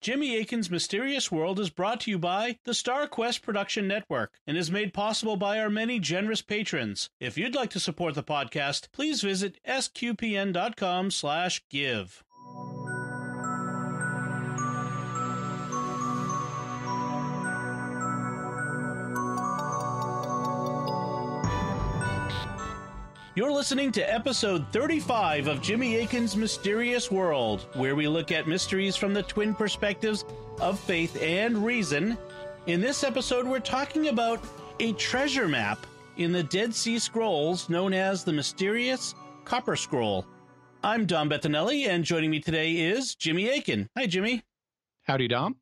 Jimmy Akin's Mysterious World is brought to you by the Star Quest Production Network and is made possible by our many generous patrons. If you'd like to support the podcast, please visit sqpn.com/give. You're listening to episode 35 of Jimmy Akin's Mysterious World, where we look at mysteries from the twin perspectives of faith and reason. In this episode, we're talking about a treasure map in the Dead Sea Scrolls known as the Mysterious Copper Scroll. I'm Dom Bettinelli, and joining me today is Jimmy Akin. Hi, Jimmy. Howdy, Dom.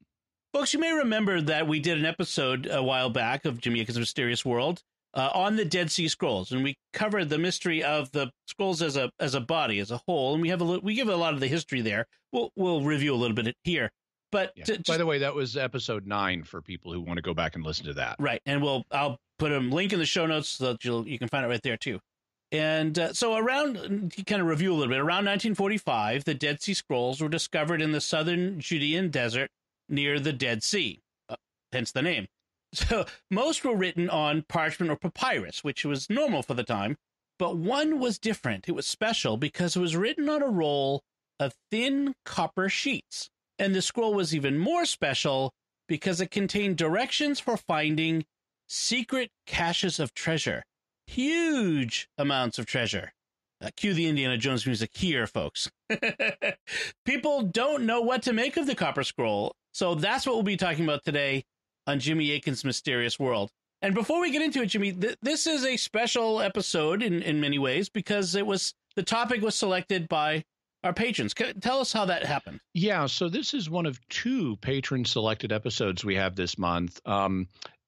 Folks, you may remember that we did an episode a while back of Jimmy Akin's Mysterious World on the Dead Sea Scrolls, and we covered the mystery of the scrolls as a body, as a whole, and we give a lot of the history there. We'll review a little bit here, but yeah. By the way, that was episode 9 for people who want to go back and listen to that. Right, and I'll put a link in the show notes so that you can find it right there too. And so around, to kind of review a little bit, around 1945, the Dead Sea Scrolls were discovered in the southern Judean desert near the Dead Sea, hence the name. So most were written on parchment or papyrus, which was normal for the time, but one was different. It was special because it was written on a roll of thin copper sheets. And the scroll was even more special because it contained directions for finding secret caches of treasure. Huge amounts of treasure. Cue the Indiana Jones music here, folks. People don't know what to make of the Copper Scroll, so that's what we'll be talking about today on Jimmy Akin's Mysterious World. And before we get into it, Jimmy, this is a special episode in many ways because the topic was selected by our patrons. Tell us how that happened. Yeah, so this is one of 2 patron-selected episodes we have this month.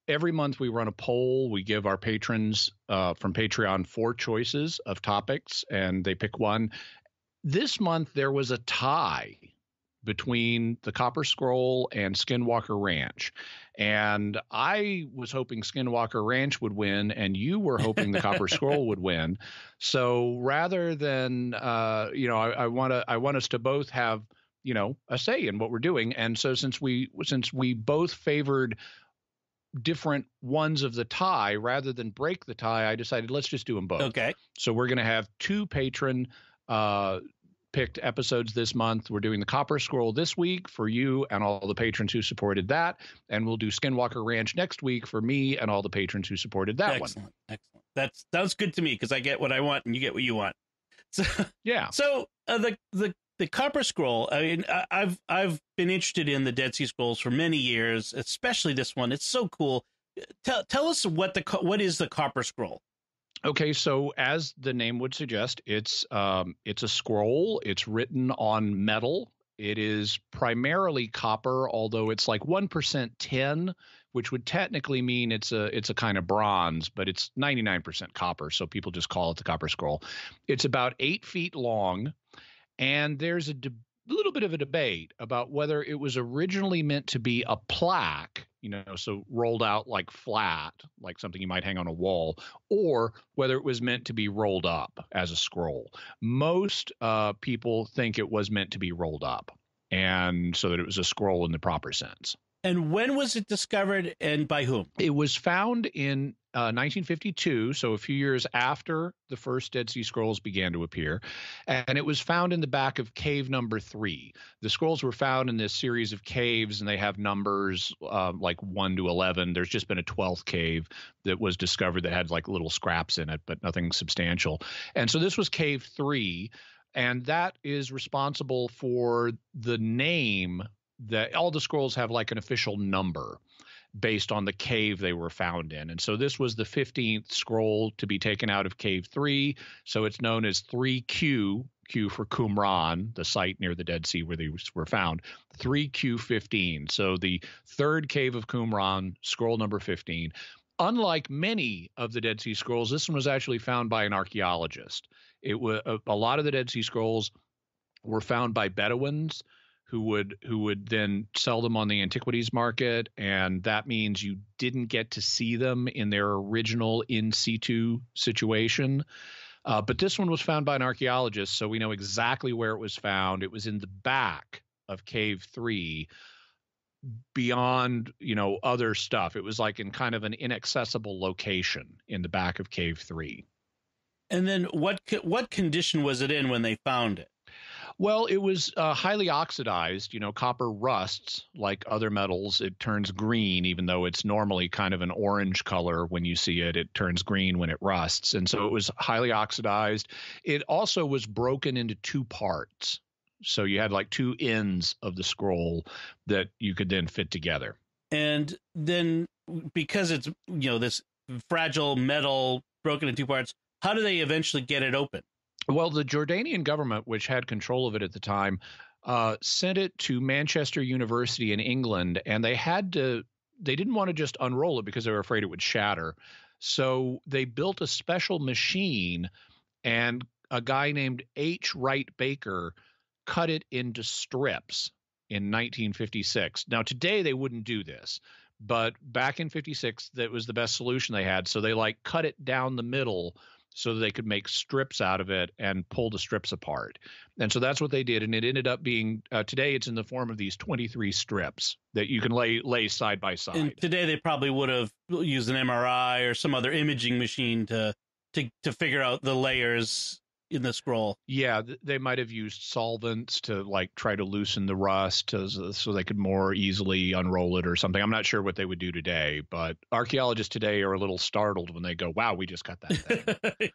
Every month we run a poll. We give our patrons from Patreon 4 choices of topics, and they pick one. This month there was a tie between the Copper Scroll and Skinwalker Ranch. And I was hoping Skinwalker Ranch would win, and you were hoping the Copper Scroll would win. So rather than, I want us to both have, a say in what we're doing. And so since we both favored different ones of the tie, rather than break the tie, I decided let's just do them both. Okay. So we're going to have 2 patron picked episodes this month. We're doing the Copper Scroll this week for you and all the patrons who supported that, and we'll do Skinwalker Ranch next week for me and all the patrons who supported that one. Excellent. That's good to me because I get what I want and you get what you want. So yeah. So the Copper Scroll. I mean, I've been interested in the Dead Sea Scrolls for many years, especially this one. It's so cool. Tell us what is the Copper Scroll? Okay, so as the name would suggest, it's a scroll. It's written on metal. It is primarily copper, although it's like 1% tin, which would technically mean it's a kind of bronze, but it's 99% copper, so people just call it the Copper Scroll. It's about 8 feet long, and there's a little bit of a debate about whether it was originally meant to be a plaque, so rolled out like flat, like something you might hang on a wall, or whether it was meant to be rolled up as a scroll. Most people think it was meant to be rolled up, and so that it was a scroll in the proper sense. And when was it discovered and by whom? It was found in 1952, so a few years after the first Dead Sea Scrolls began to appear, and it was found in the back of cave number 3. The scrolls were found in this series of caves, and they have numbers like 1 to 11. There's just been a 12th cave that was discovered that had like little scraps in it, but nothing substantial. And so this was cave 3, and that is responsible for the name that all the scrolls have like an official number based on the cave they were found in. And so this was the 15th scroll to be taken out of cave 3. So it's known as 3Q, Q for Qumran, the site near the Dead Sea where they were found, 3Q15. So the 3rd cave of Qumran, scroll number 15. Unlike many of the Dead Sea Scrolls, this one was actually found by an archaeologist. It was a lot of the Dead Sea Scrolls were found by Bedouins who would then sell them on the antiquities market, and that means you didn't get to see them in their original in situ situation. But this one was found by an archaeologist, so we know exactly where it was found. It was in the back of Cave 3. beyond, other stuff. It was like in kind of an inaccessible location in the back of Cave 3. And then what condition was it in when they found it? Well, it was highly oxidized. Copper rusts like other metals. It turns green, even though it's normally kind of an orange color when you see it. It turns green when it rusts. And so it was highly oxidized. It also was broken into two parts. So you had like two ends of the scroll that you could then fit together. And then because it's, this fragile metal broken in two parts, how do they eventually get it open? Well, the Jordanian government, which had control of it at the time, sent it to Manchester University in England, and they didn't want to just unroll it because they were afraid it would shatter. So they built a special machine, and a guy named H. Wright Baker cut it into strips in 1956. Now, today they wouldn't do this, but back in 56, that was the best solution they had. So they cut it down the middle so that they could make strips out of it and pull the strips apart. And so that's what they did. And it ended up being, today it's in the form of these 23 strips that you can lay side by side. And today they probably would have used an MRI or some other imaging machine to figure out the layers in the scroll. Yeah, they might have used solvents to try to loosen the rust so they could more easily unroll it or something. I'm not sure what they would do today, but archaeologists today are a little startled when they go, wow, we just cut that thing.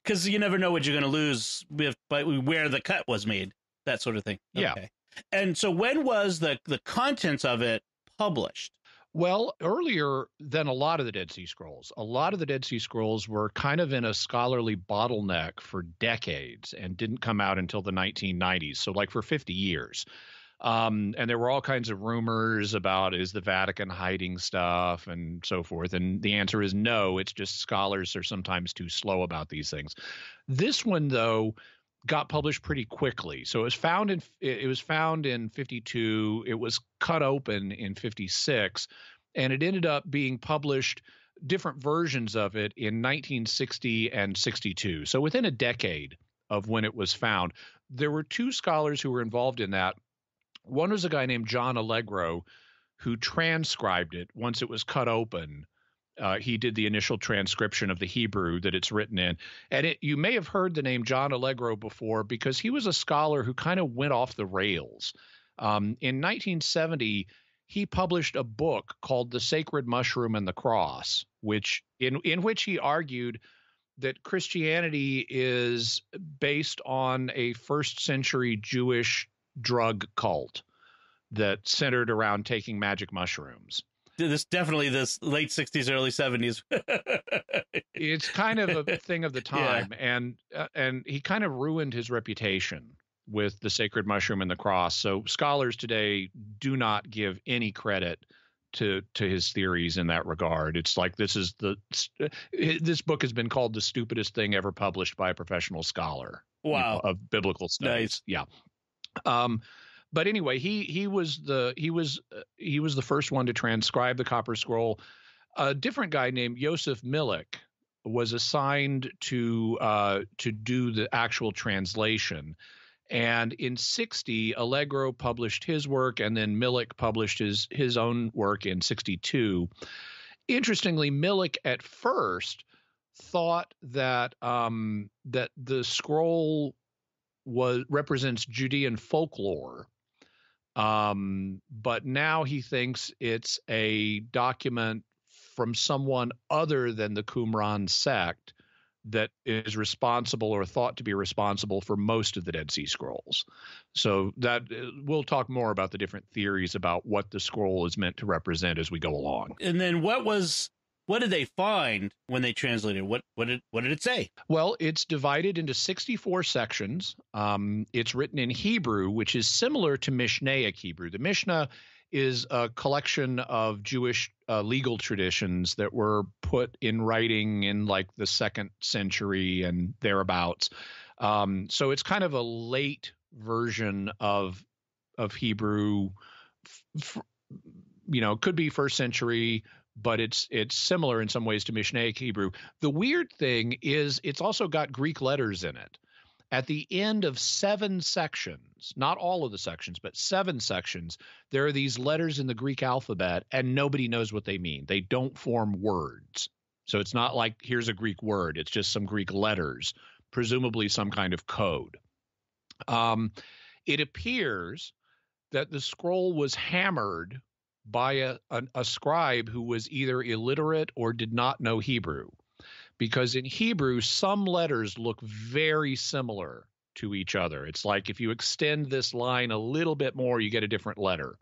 Because you never know what you're going to lose by where the cut was made, that sort of thing. Yeah. Okay. And so when was the contents of it published? Well, earlier than a lot of the Dead Sea Scrolls. A lot of the Dead Sea Scrolls were kind of in a scholarly bottleneck for decades and didn't come out until the 1990s. So for 50 years. And there were all kinds of rumors about, is the Vatican hiding stuff and so forth? And the answer is no. It's just scholars are sometimes too slow about these things. This one, though, got published pretty quickly. So it was found in 52. It was cut open in 56, and it ended up being published, different versions of it, in 1960 and 62. So within a decade of when it was found. There were two scholars who were involved in that. One was a guy named John Allegro, who transcribed it once it was cut open. He did the initial transcription of the Hebrew that it's written in. And you may have heard the name John Allegro before because he was a scholar who kind of went off the rails. In 1970, he published a book called The Sacred Mushroom and the Cross, in which he argued that Christianity is based on a first-century Jewish drug cult that centered around taking magic mushrooms. This late 60s, early 70s. It's kind of a thing of the time. Yeah. And he kind of ruined his reputation with The Sacred Mushroom and the Cross. So scholars today do not give any credit to his theories in that regard. It's like this book has been called the stupidest thing ever published by a professional scholar. Wow. Of biblical studies. Nice. Yeah. But anyway, he was the first one to transcribe the Copper Scroll. A different guy named Yosef Milik was assigned to do the actual translation. And in 60, Allegro published his work, and then Milik published his own work in 62. Interestingly, Milik at first thought that that the scroll represents Judean folklore. But now he thinks it's a document from someone other than the Qumran sect that is responsible or thought to be responsible for most of the Dead Sea Scrolls. So that we'll talk more about the different theories about what the scroll is meant to represent as we go along. And then what did they find when they translated? What did it say? Well, it's divided into 64 sections. It's written in Hebrew, which is similar to Mishnaic Hebrew. The Mishnah is a collection of Jewish legal traditions that were put in writing in like the 2nd century and thereabouts. So it's kind of a late version of Hebrew. Could be 1st century. But it's similar in some ways to Mishnaic Hebrew. The weird thing is it's also got Greek letters in it. At the end of 7 sections, not all of the sections, but 7 sections, there are these letters in the Greek alphabet, and nobody knows what they mean. They don't form words. So it's not like here's a Greek word. It's just some Greek letters, presumably some kind of code. It appears that the scroll was hammered by a scribe who was either illiterate or did not know Hebrew, because in Hebrew, some letters look very similar to each other. It's like if you extend this line a little bit more, you get a different letter.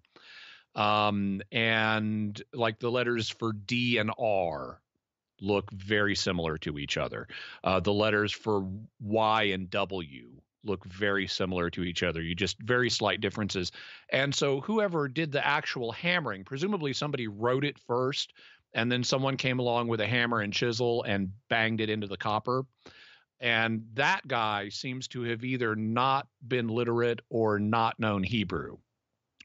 And like the letters for D and R look very similar to each other. The letters for Y and W look very similar to each other. You just very slight differences. And so whoever did the actual hammering, presumably somebody wrote it first, and then someone came along with a hammer and chisel and banged it into the copper. And that guy seems to have either not been literate or not known Hebrew,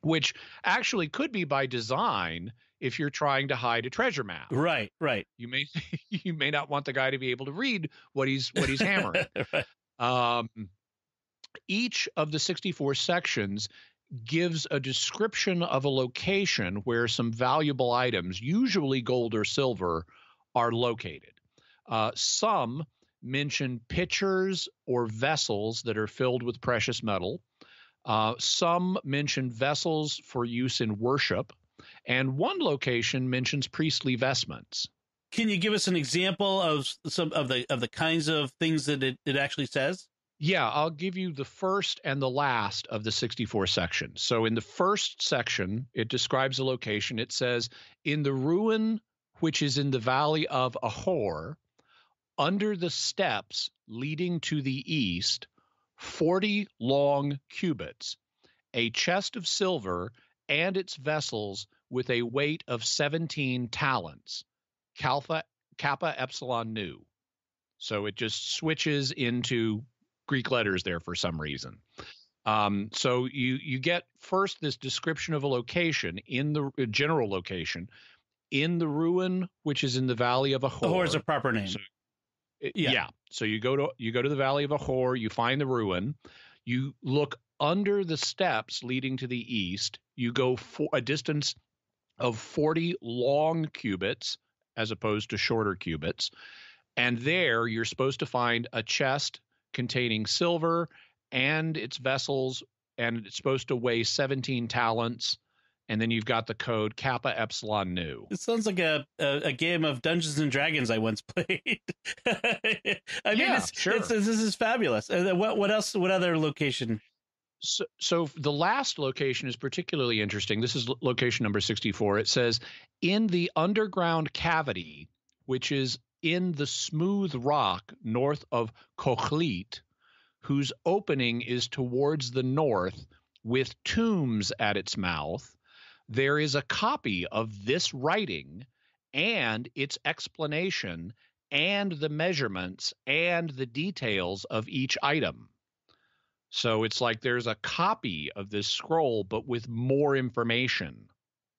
which actually could be by design if you're trying to hide a treasure map. Right. You may not want the guy to be able to read what he's hammering. Right. Each of the 64 sections gives a description of a location where some valuable items, usually gold or silver, are located. Some mention pitchers or vessels that are filled with precious metal. Some mention vessels for use in worship. And one location mentions priestly vestments. Can you give us an example of some of the kinds of things that it actually says? Yeah, I'll give you the first and the last of the 64 sections. So in the first section, it describes a location. It says, in the ruin which is in the valley of Ahor, under the steps leading to the east, 40 long cubits, a chest of silver and its vessels with a weight of 17 talents, Kappa Epsilon Nu. So it just switches into Greek letters there for some reason. So you get first this description of a location in the general location in the ruin, which is in the valley of Ahor. Ahor is a proper name. So, yeah. So you go to the valley of Ahor, you find the ruin, you look under the steps leading to the east, you go for a distance of 40 long cubits as opposed to shorter cubits, and there you're supposed to find a chest containing silver and its vessels, and it's supposed to weigh 17 talents. And then you've got the code Kappa Epsilon Nu. It sounds like a game of Dungeons and Dragons I once played. Sure. This is fabulous. What else? What other location? So the last location is particularly interesting. This is location number 64. It says, in the underground cavity, which is in the smooth rock north of Kochlit, whose opening is towards the north with tombs at its mouth, there is a copy of this writing and its explanation and the measurements and the details of each item. So it's like there's a copy of this scroll, but with more information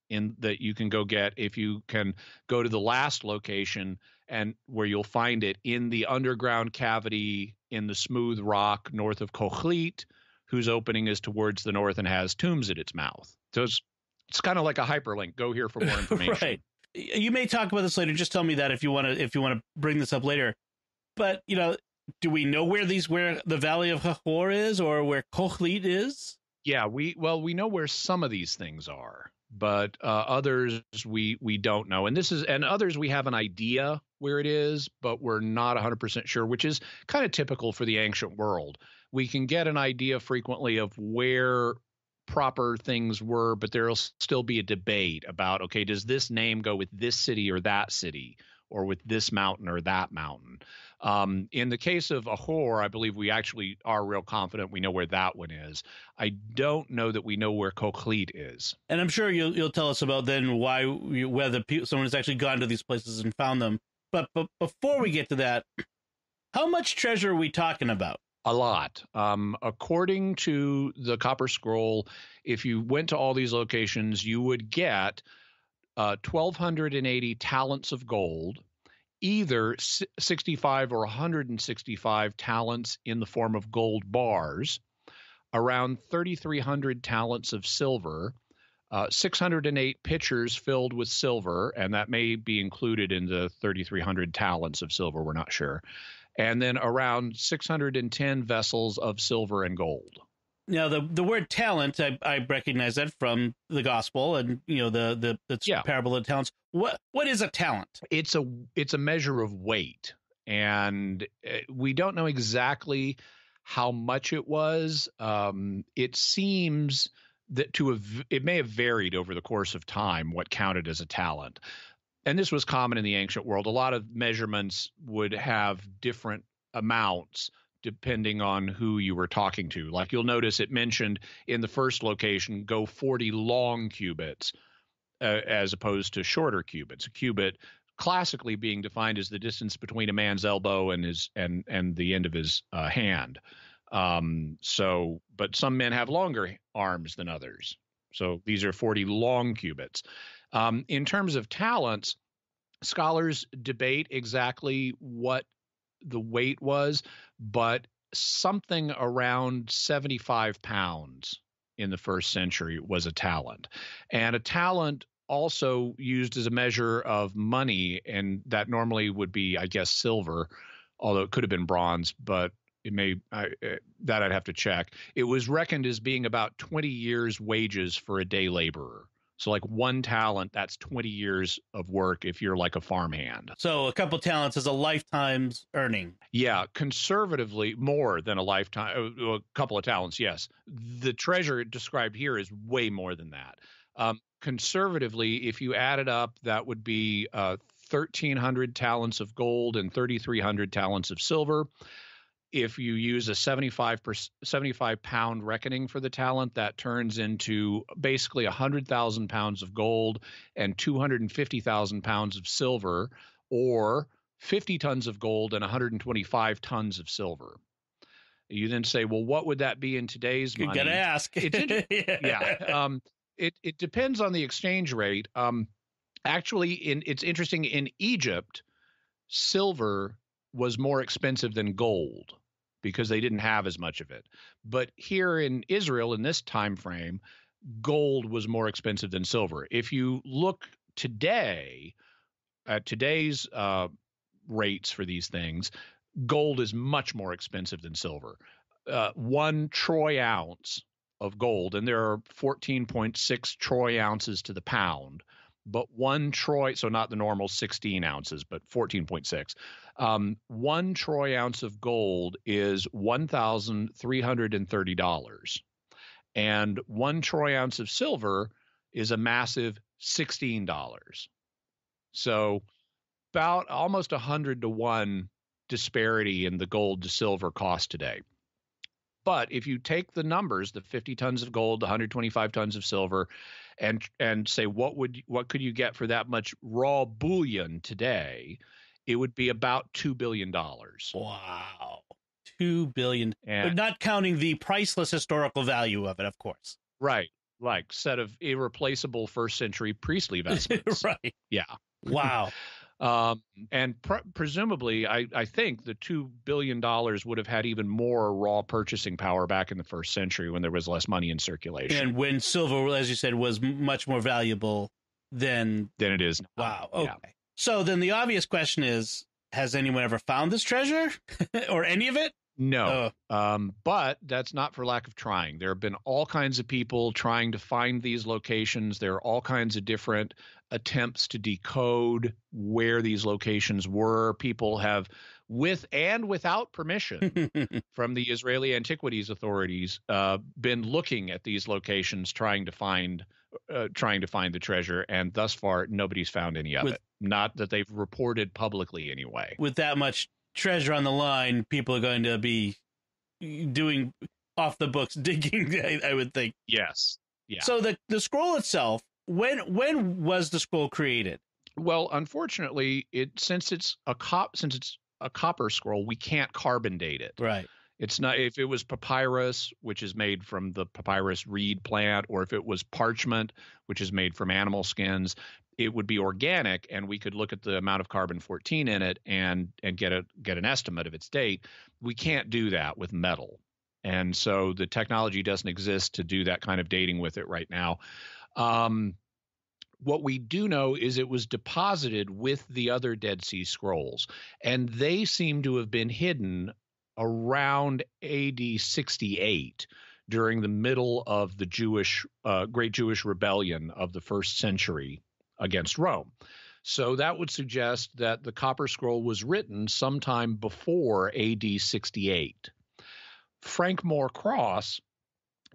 in that you can go get if you can go to the last location and where you'll find it in the underground cavity in the smooth rock north of Kochlit, whose opening is towards the north and has tombs at its mouth. So it's kind of like a hyperlink. Go here for more information. Right. You may talk about this later. Just tell me that if you want to bring this up later. But do we know where the Valley of Hahor is or where Kochlit is? Yeah, we know where some of these things are, but others we don't know. And others we have an idea where it is, but we're not 100% sure, which is kind of typical for the ancient world. We can get an idea frequently of where proper things were, but there'll still be a debate about, okay, does this name go with this city or that city, or with this mountain or that mountain? In the case of Ahor, I believe we actually are real confident we know where that one is. I don't know that we know where Kochlit is. And I'm sure you'll tell us about then whether someone has actually gone to these places and found them. But before we get to that, how much treasure are we talking about? A lot. According to the Copper Scroll, if you went to all these locations, you would get 1,280 talents of gold, either 65 or 165 talents in the form of gold bars, around 3,300 talents of silver, 608 pitchers filled with silver, and that may be included in the 3,300 talents of silver, we're not sure, and then around 610 vessels of silver and gold. Now, the word talent, I recognize that from the gospel and, the parable of the talents. What is a talent? It's a measure of weight, and we don't know exactly how much it was. It seems that it may have varied over the course of time what counted as a talent. And this was common in the ancient world. A lot of measurements would have different amounts depending on who you were talking to. Like you'll notice it mentioned in the first location, go 40 long cubits as opposed to shorter cubits. A cubit classically being defined as the distance between a man's elbow and the end of his hand. But some men have longer arms than others. So these are 40 long cubits. In terms of talents, scholars debate exactly what the weight was, but something around 75 pounds in the first century was a talent. And a talent also used as a measure of money, and that normally would be, I guess, silver, although it could have been bronze, but that I'd have to check. It was reckoned as being about 20 years' wages for a day laborer. So like one talent, that's 20 years of work if you're like a farmhand. So a couple talents is a lifetime's earning. Yeah, conservatively more than a lifetime, a couple of talents, yes. The treasure described here is way more than that. Conservatively, if you add it up, that would be 1,300 talents of gold and 3,300 talents of silver. If you use a 75 pound reckoning for the talent, that turns into basically 100,000 pounds of gold and 250,000 pounds of silver, or 50 tons of gold and 125 tons of silver. You then say, well, what would that be in today's money? You got to ask. Yeah. It depends on the exchange rate. Actually, it's interesting. In Egypt, silver was more expensive than gold because they didn't have as much of it. But here in Israel, in this time frame, gold was more expensive than silver. If you look today at today's rates for these things, gold is much more expensive than silver. 1 troy ounce of gold, and there are 14.6 troy ounces to the pound, but 1 troy, so not the normal 16 ounces, but 14.6. 1 troy ounce of gold is $1,330. And 1 troy ounce of silver is a massive $16. So about almost 100 to 1 disparity in the gold to silver cost today. But if you take the numbers, the 50 tons of gold, the 125 tons of silver, and say what could you get for that much raw bullion today, it would be about $2 billion. Wow. $2 billion. And, not counting the priceless historical value of it, of course. Right. Like set of irreplaceable first century priestly vestments. Right. Yeah. Wow. And presumably, I think the $2 billion would have had even more raw purchasing power back in the first century when there was less money in circulation. And when silver, as you said, was much more valuable than it is now. Wow. Okay. Yeah. So then the obvious question is, has anyone ever found this treasure or any of it? No, but that's not for lack of trying. There have been all kinds of people trying to find these locations. There are all kinds of different attempts to decode where these locations were. People have, with and without permission from the Israeli Antiquities Authorities, been looking at these locations trying to find the treasure, and thus far nobody's found any of it. Not that they've reported publicly anyway. With that much treasure on the line, people are going to be doing off the books digging, I would think. Yes. Yeah. So the scroll itself, when was the scroll created? Well, unfortunately, since it's a copper scroll, we can't carbon date it. Right. It's not, if it was papyrus, which is made from the papyrus reed plant, or if it was parchment, which is made from animal skins, it would be organic, and we could look at the amount of carbon-14 in it and get an estimate of its date. We can't do that with metal. And so the technology doesn't exist to do that kind of dating with it right now. What we do know is it was deposited with the other Dead Sea Scrolls, and they seem to have been hidden around AD 68 during the middle of the Great Jewish Rebellion of the first century against Rome. So that would suggest that the Copper Scroll was written sometime before AD 68. Frank Moore Cross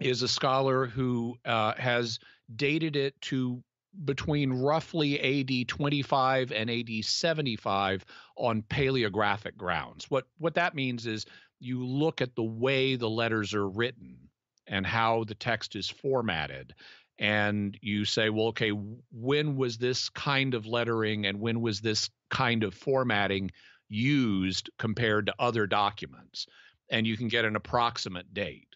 is a scholar who has dated it to between roughly AD 25 and AD 75 on paleographic grounds. What that means is you look at the way the letters are written and how the text is formatted, and you say, well, okay, when was this kind of lettering and when was this kind of formatting used compared to other documents? And you can get an approximate date.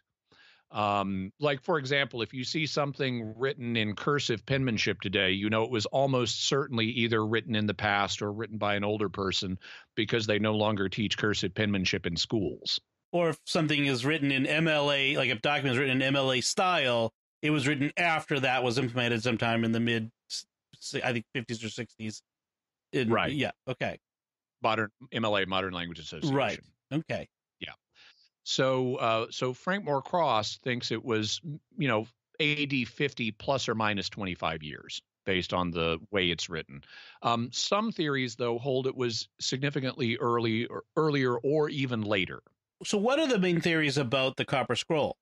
Like, for example, if you see something written in cursive penmanship today, you know it was almost certainly either written in the past or written by an older person, because they no longer teach cursive penmanship in schools. Or if something is written in MLA, like if a document is written in MLA style, it was written after that was implemented sometime in the mid, I think, 50s or 60s. Right. Yeah. Okay. MLA, Modern Language Association. Right. Okay. Yeah. So Frank Moore Cross thinks it was, AD 50 plus or minus 25 years based on the way it's written. Some theories, though, hold it was significantly earlier or even later. So what are the main theories about the Copper Scroll?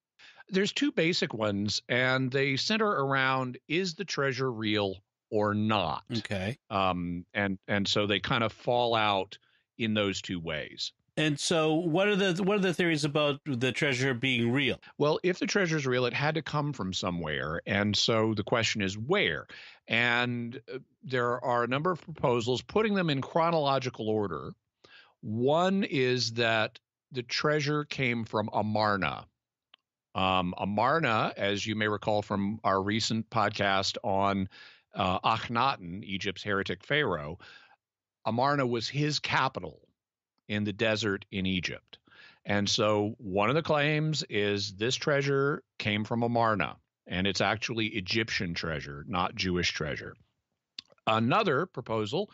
There's two basic ones, and they center around, is the treasure real or not? Okay. And so they kind of fall out in those two ways. And so what are the theories about the treasure being real? Well, if the treasure is real, it had to come from somewhere. And so the question is where? And there are a number of proposals, putting them in chronological order. One is that the treasure came from Amarna. Amarna, as you may recall from our recent podcast on Akhenaten, Egypt's heretic pharaoh, Amarna was his capital in the desert in Egypt. And so one of the claims is this treasure came from Amarna, and it's actually Egyptian treasure, not Jewish treasure. Another proposal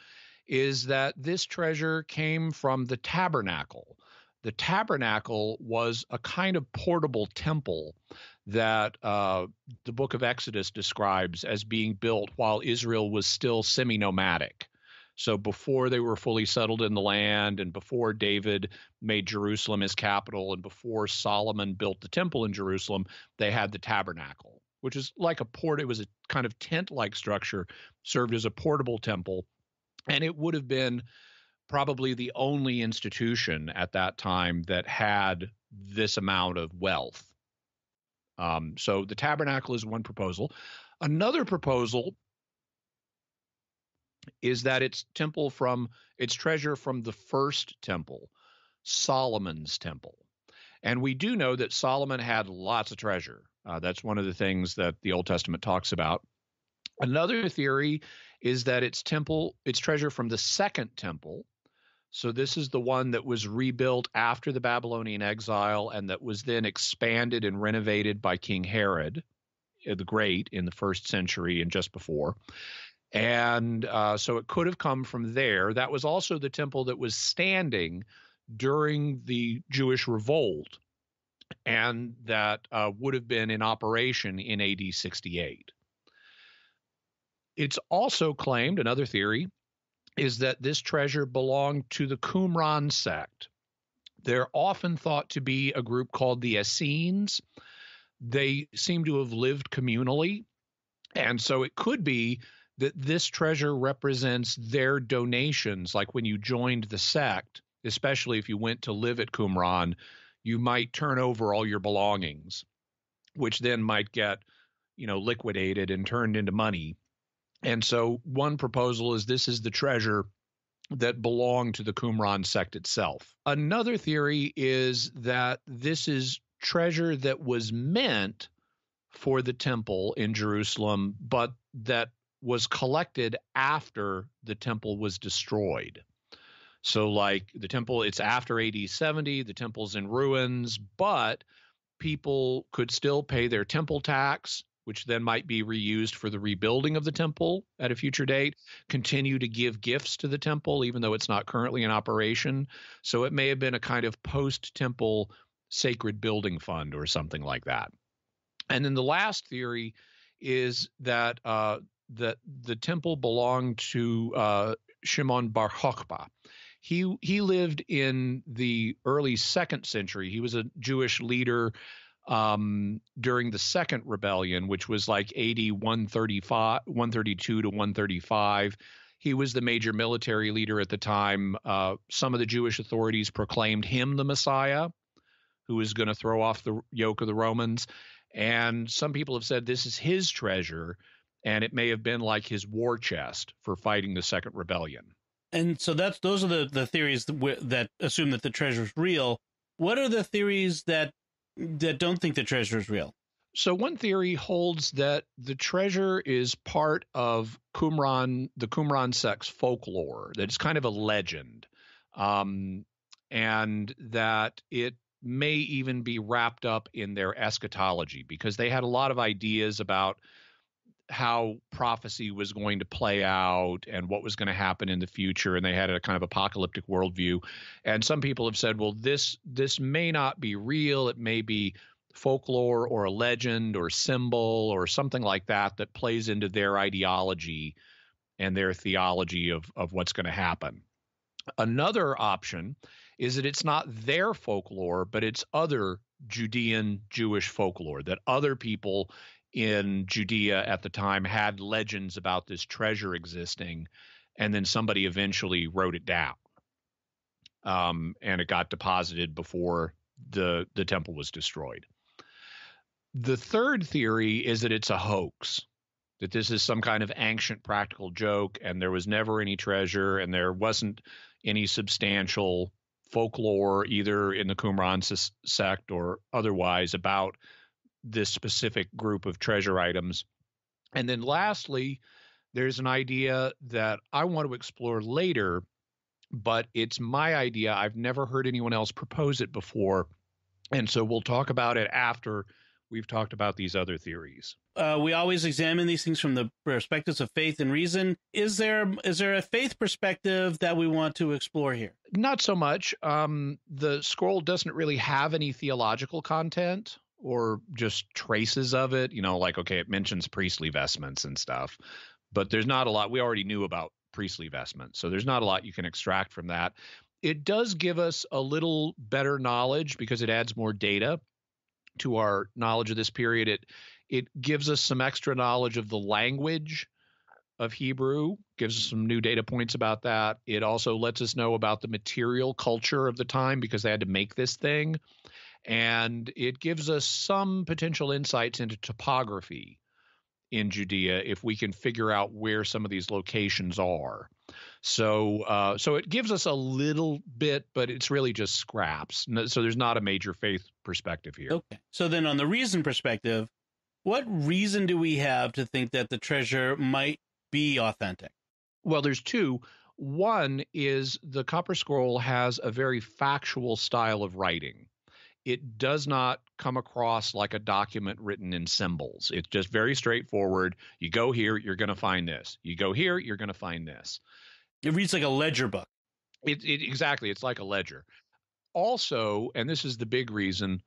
is that this treasure came from the tabernacle. The tabernacle was a kind of portable temple that the book of Exodus describes as being built while Israel was still semi-nomadic. So before they were fully settled in the land, and before David made Jerusalem his capital, and before Solomon built the temple in Jerusalem, they had the tabernacle, which is like it was a kind of tent-like structure, served as a portable temple. And it would have been probably the only institution at that time that had this amount of wealth. So the tabernacle is one proposal. Another proposal is that it's treasure from the first temple, Solomon's temple. And we do know that Solomon had lots of treasure. That's one of the things that the Old Testament talks about. Another theory is that it's treasure from the second temple. So this is the one that was rebuilt after the Babylonian exile and that was then expanded and renovated by King Herod the Great in the first century and just before. And so it could have come from there. That was also the temple that was standing during the Jewish revolt, and that would have been in operation in AD 68. It's also claimed, another theory, is that this treasure belonged to the Qumran sect. They're often thought to be a group called the Essenes. They seem to have lived communally, and so it could be that this treasure represents their donations. Like when you joined the sect, especially if you went to live at Qumran, you might turn over all your belongings, which then might get, liquidated and turned into money. And so one proposal is this is the treasure that belonged to the Qumran sect itself. Another theory is that this is treasure that was meant for the temple in Jerusalem, but that was collected after the temple was destroyed. So like the temple, it's after AD 70, the temple's in ruins, but people could still pay their temple tax, which then might be reused for the rebuilding of the temple at a future date, continue to give gifts to the temple, even though it's not currently in operation. So it may have been a kind of post-temple sacred building fund or something like that. And then the last theory is that that the temple belonged to Shimon Bar Kokhba. He lived in the early 2nd century. He was a Jewish leader during the Second Rebellion, which was like AD 132 to 135. He was the major military leader at the time. Some of the Jewish authorities proclaimed him the Messiah, who was going to throw off the yoke of the Romans. And some people have said this is his treasure, and it may have been like his war chest for fighting the Second Rebellion. And so those are the theories that assume that the treasure is real. What are the theories that don't think the treasure is real? So one theory holds that the treasure is part of the Qumran sect's folklore, that it's kind of a legend, and that it may even be wrapped up in their eschatology, because they had a lot of ideas about how prophecy was going to play out and what was going to happen in the future, and they had a kind of apocalyptic worldview. And some people have said, well, this may not be real. It may be folklore or a legend or symbol or something like that plays into their ideology and their theology of what's going to happen. Another option is that it's not their folklore, but it's other Judean Jewish folklore, that other people in Judea at the time had legends about this treasure existing, and then somebody eventually wrote it down, and it got deposited before the temple was destroyed. The third theory is that it's a hoax, that this is some kind of ancient practical joke, and there was never any treasure, and there wasn't any substantial folklore either in the Qumran sect or otherwise about this specific group of treasure items. And then lastly, there's an idea that I want to explore later, but it's my idea. I've never heard anyone else propose it before. And so we'll talk about it after we've talked about these other theories. We always examine these things from the perspectives of faith and reason. Is there a faith perspective that we want to explore here? Not so much. The scroll doesn't really have any theological content or just traces of it. Like, okay, it mentions priestly vestments and stuff, but there's not a lot. We already knew about priestly vestments, so there's not a lot you can extract from that. It does give us a little better knowledge because it adds more data to our knowledge of this period. It gives us some extra knowledge of the language of Hebrew, gives us some new data points about that. It also lets us know about the material culture of the time because they had to make this thing. And it gives us some potential insights into topography in Judea if we can figure out where some of these locations are. So it gives us a little bit, but it's really just scraps. So there's not a major faith perspective here. Okay. So then on the reason perspective, what reason do we have to think that the treasure might be authentic? Well, there's two. One is the Copper Scroll has a very factual style of writing. It does not come across like a document written in symbols. It's just very straightforward. You go here, you're going to find this. You go here, you're going to find this. It reads like a ledger book. Exactly. It's like a ledger. Also, and this is the big reason,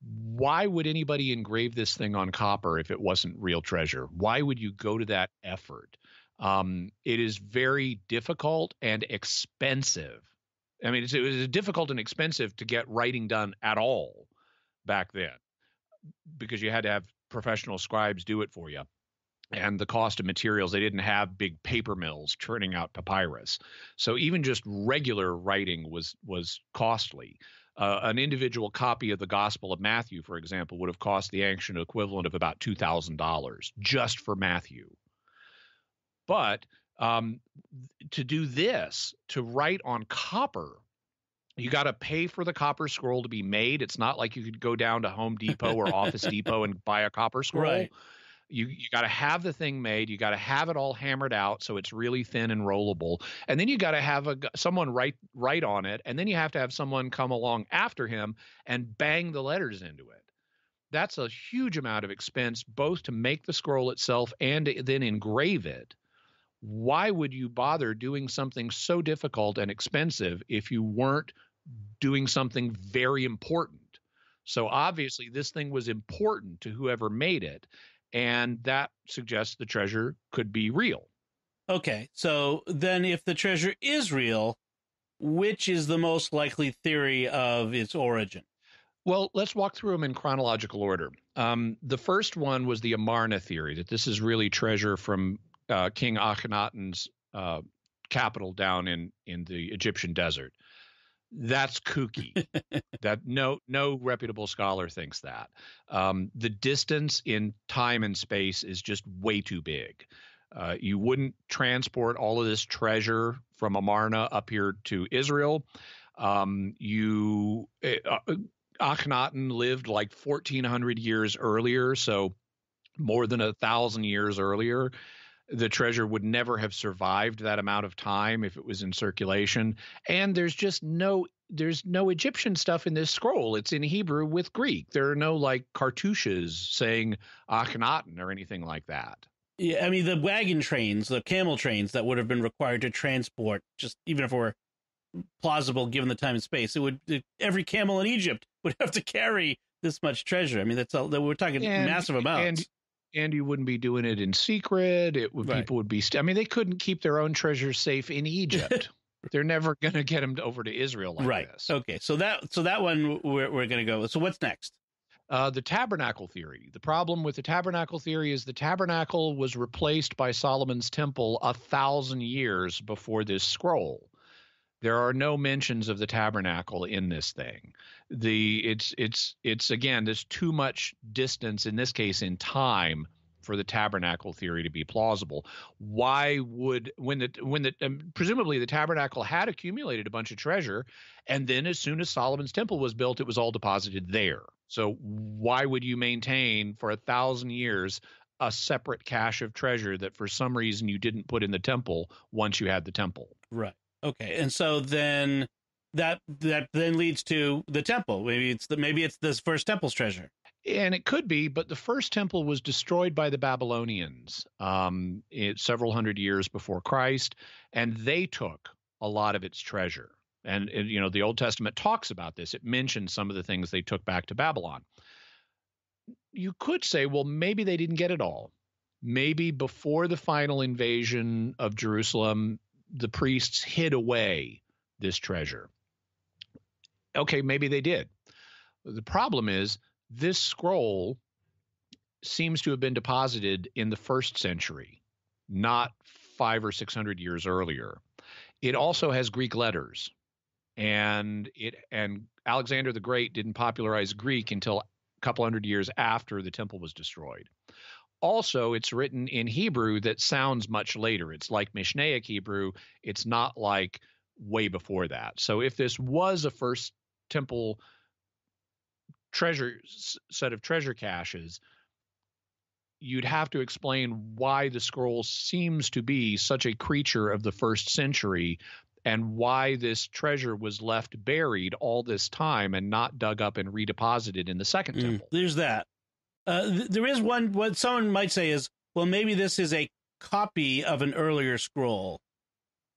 why would anybody engrave this thing on copper if it wasn't real treasure? Why would you go to that effort? It is very difficult and expensive. I mean, it was difficult and expensive to get writing done at all back then because you had to have professional scribes do it for you. And the cost of materials, they didn't have big paper mills churning out papyrus. So even just regular writing was costly. An individual copy of the Gospel of Matthew, for example, would have cost the ancient equivalent of about $2,000 just for Matthew. But to do this, to write on copper, you got to pay for the copper scroll to be made. It's not like you could go down to Home Depot or Office Depot and buy a copper scroll. Right. You got to have the thing made. You got to have it all hammered out so it's really thin and rollable. And then you got to have someone write on it, and then you have to have someone come along after him and bang the letters into it. That's a huge amount of expense, both to make the scroll itself and to then engrave it. Why would you bother doing something so difficult and expensive if you weren't doing something very important? So obviously this thing was important to whoever made it, and that suggests the treasure could be real. Okay, so then if the treasure is real, which is the most likely theory of its origin? Well, let's walk through them in chronological order. The first one was the Amarna theory, that this is really treasure from King Akhenaten's capital down in the Egyptian desert. That's kooky. That no reputable scholar thinks that. The distance in time and space is just way too big. You wouldn't transport all of this treasure from Amarna up here to Israel. Akhenaten lived like 1,400 years earlier, so more than 1,000 years earlier. The treasure would never have survived that amount of time if it was in circulation. And there's no Egyptian stuff in this scroll. It's in Hebrew with Greek. There are no like cartouches saying Akhenaten or anything like that. Yeah, I mean, the wagon trains, the camel trains that would have been required to transport, just even if it were plausible given the time and space, every camel in Egypt would have to carry this much treasure. I mean, we're talking massive amounts. And you wouldn't be doing it in secret. People would be. I mean, they couldn't keep their own treasure safe in Egypt. They're never going to get them over to Israel like this. Okay, so that one we're going to go with. So what's next? The tabernacle theory. The problem with the tabernacle theory is the tabernacle was replaced by Solomon's temple 1,000 years before this scroll. There are no mentions of the tabernacle in this thing. It's again, there's too much distance in this case in time for the tabernacle theory to be plausible. Why would presumably the tabernacle had accumulated a bunch of treasure, and then as soon as Solomon's temple was built, it was all deposited there. So why would you maintain for 1,000 years a separate cache of treasure that for some reason you didn't put in the temple once you had the temple? Right. Okay, and so then that then leads to the temple. Maybe it's this first temple's treasure. And it could be, but the first temple was destroyed by the Babylonians several hundred years before Christ, and they took a lot of its treasure. And the Old Testament talks about this. It mentions some of the things they took back to Babylon. You could say, well, maybe they didn't get it all. Maybe before the final invasion of Jerusalem, the priests hid away this treasure. Okay, maybe they did. The problem is this scroll seems to have been deposited in the 1st century, not 500 or 600 years earlier. It also has Greek letters, and Alexander the Great didn't popularize Greek until a couple hundred years after the temple was destroyed. Also, it's written in Hebrew that sounds much later. It's like Mishnaic Hebrew. It's not like way before that. So if this was a first temple set of treasure caches, you'd have to explain why the scroll seems to be such a creature of the 1st century and why this treasure was left buried all this time and not dug up and redeposited in the second temple. There's that. There is one, what someone might say is, well, maybe this is a copy of an earlier scroll.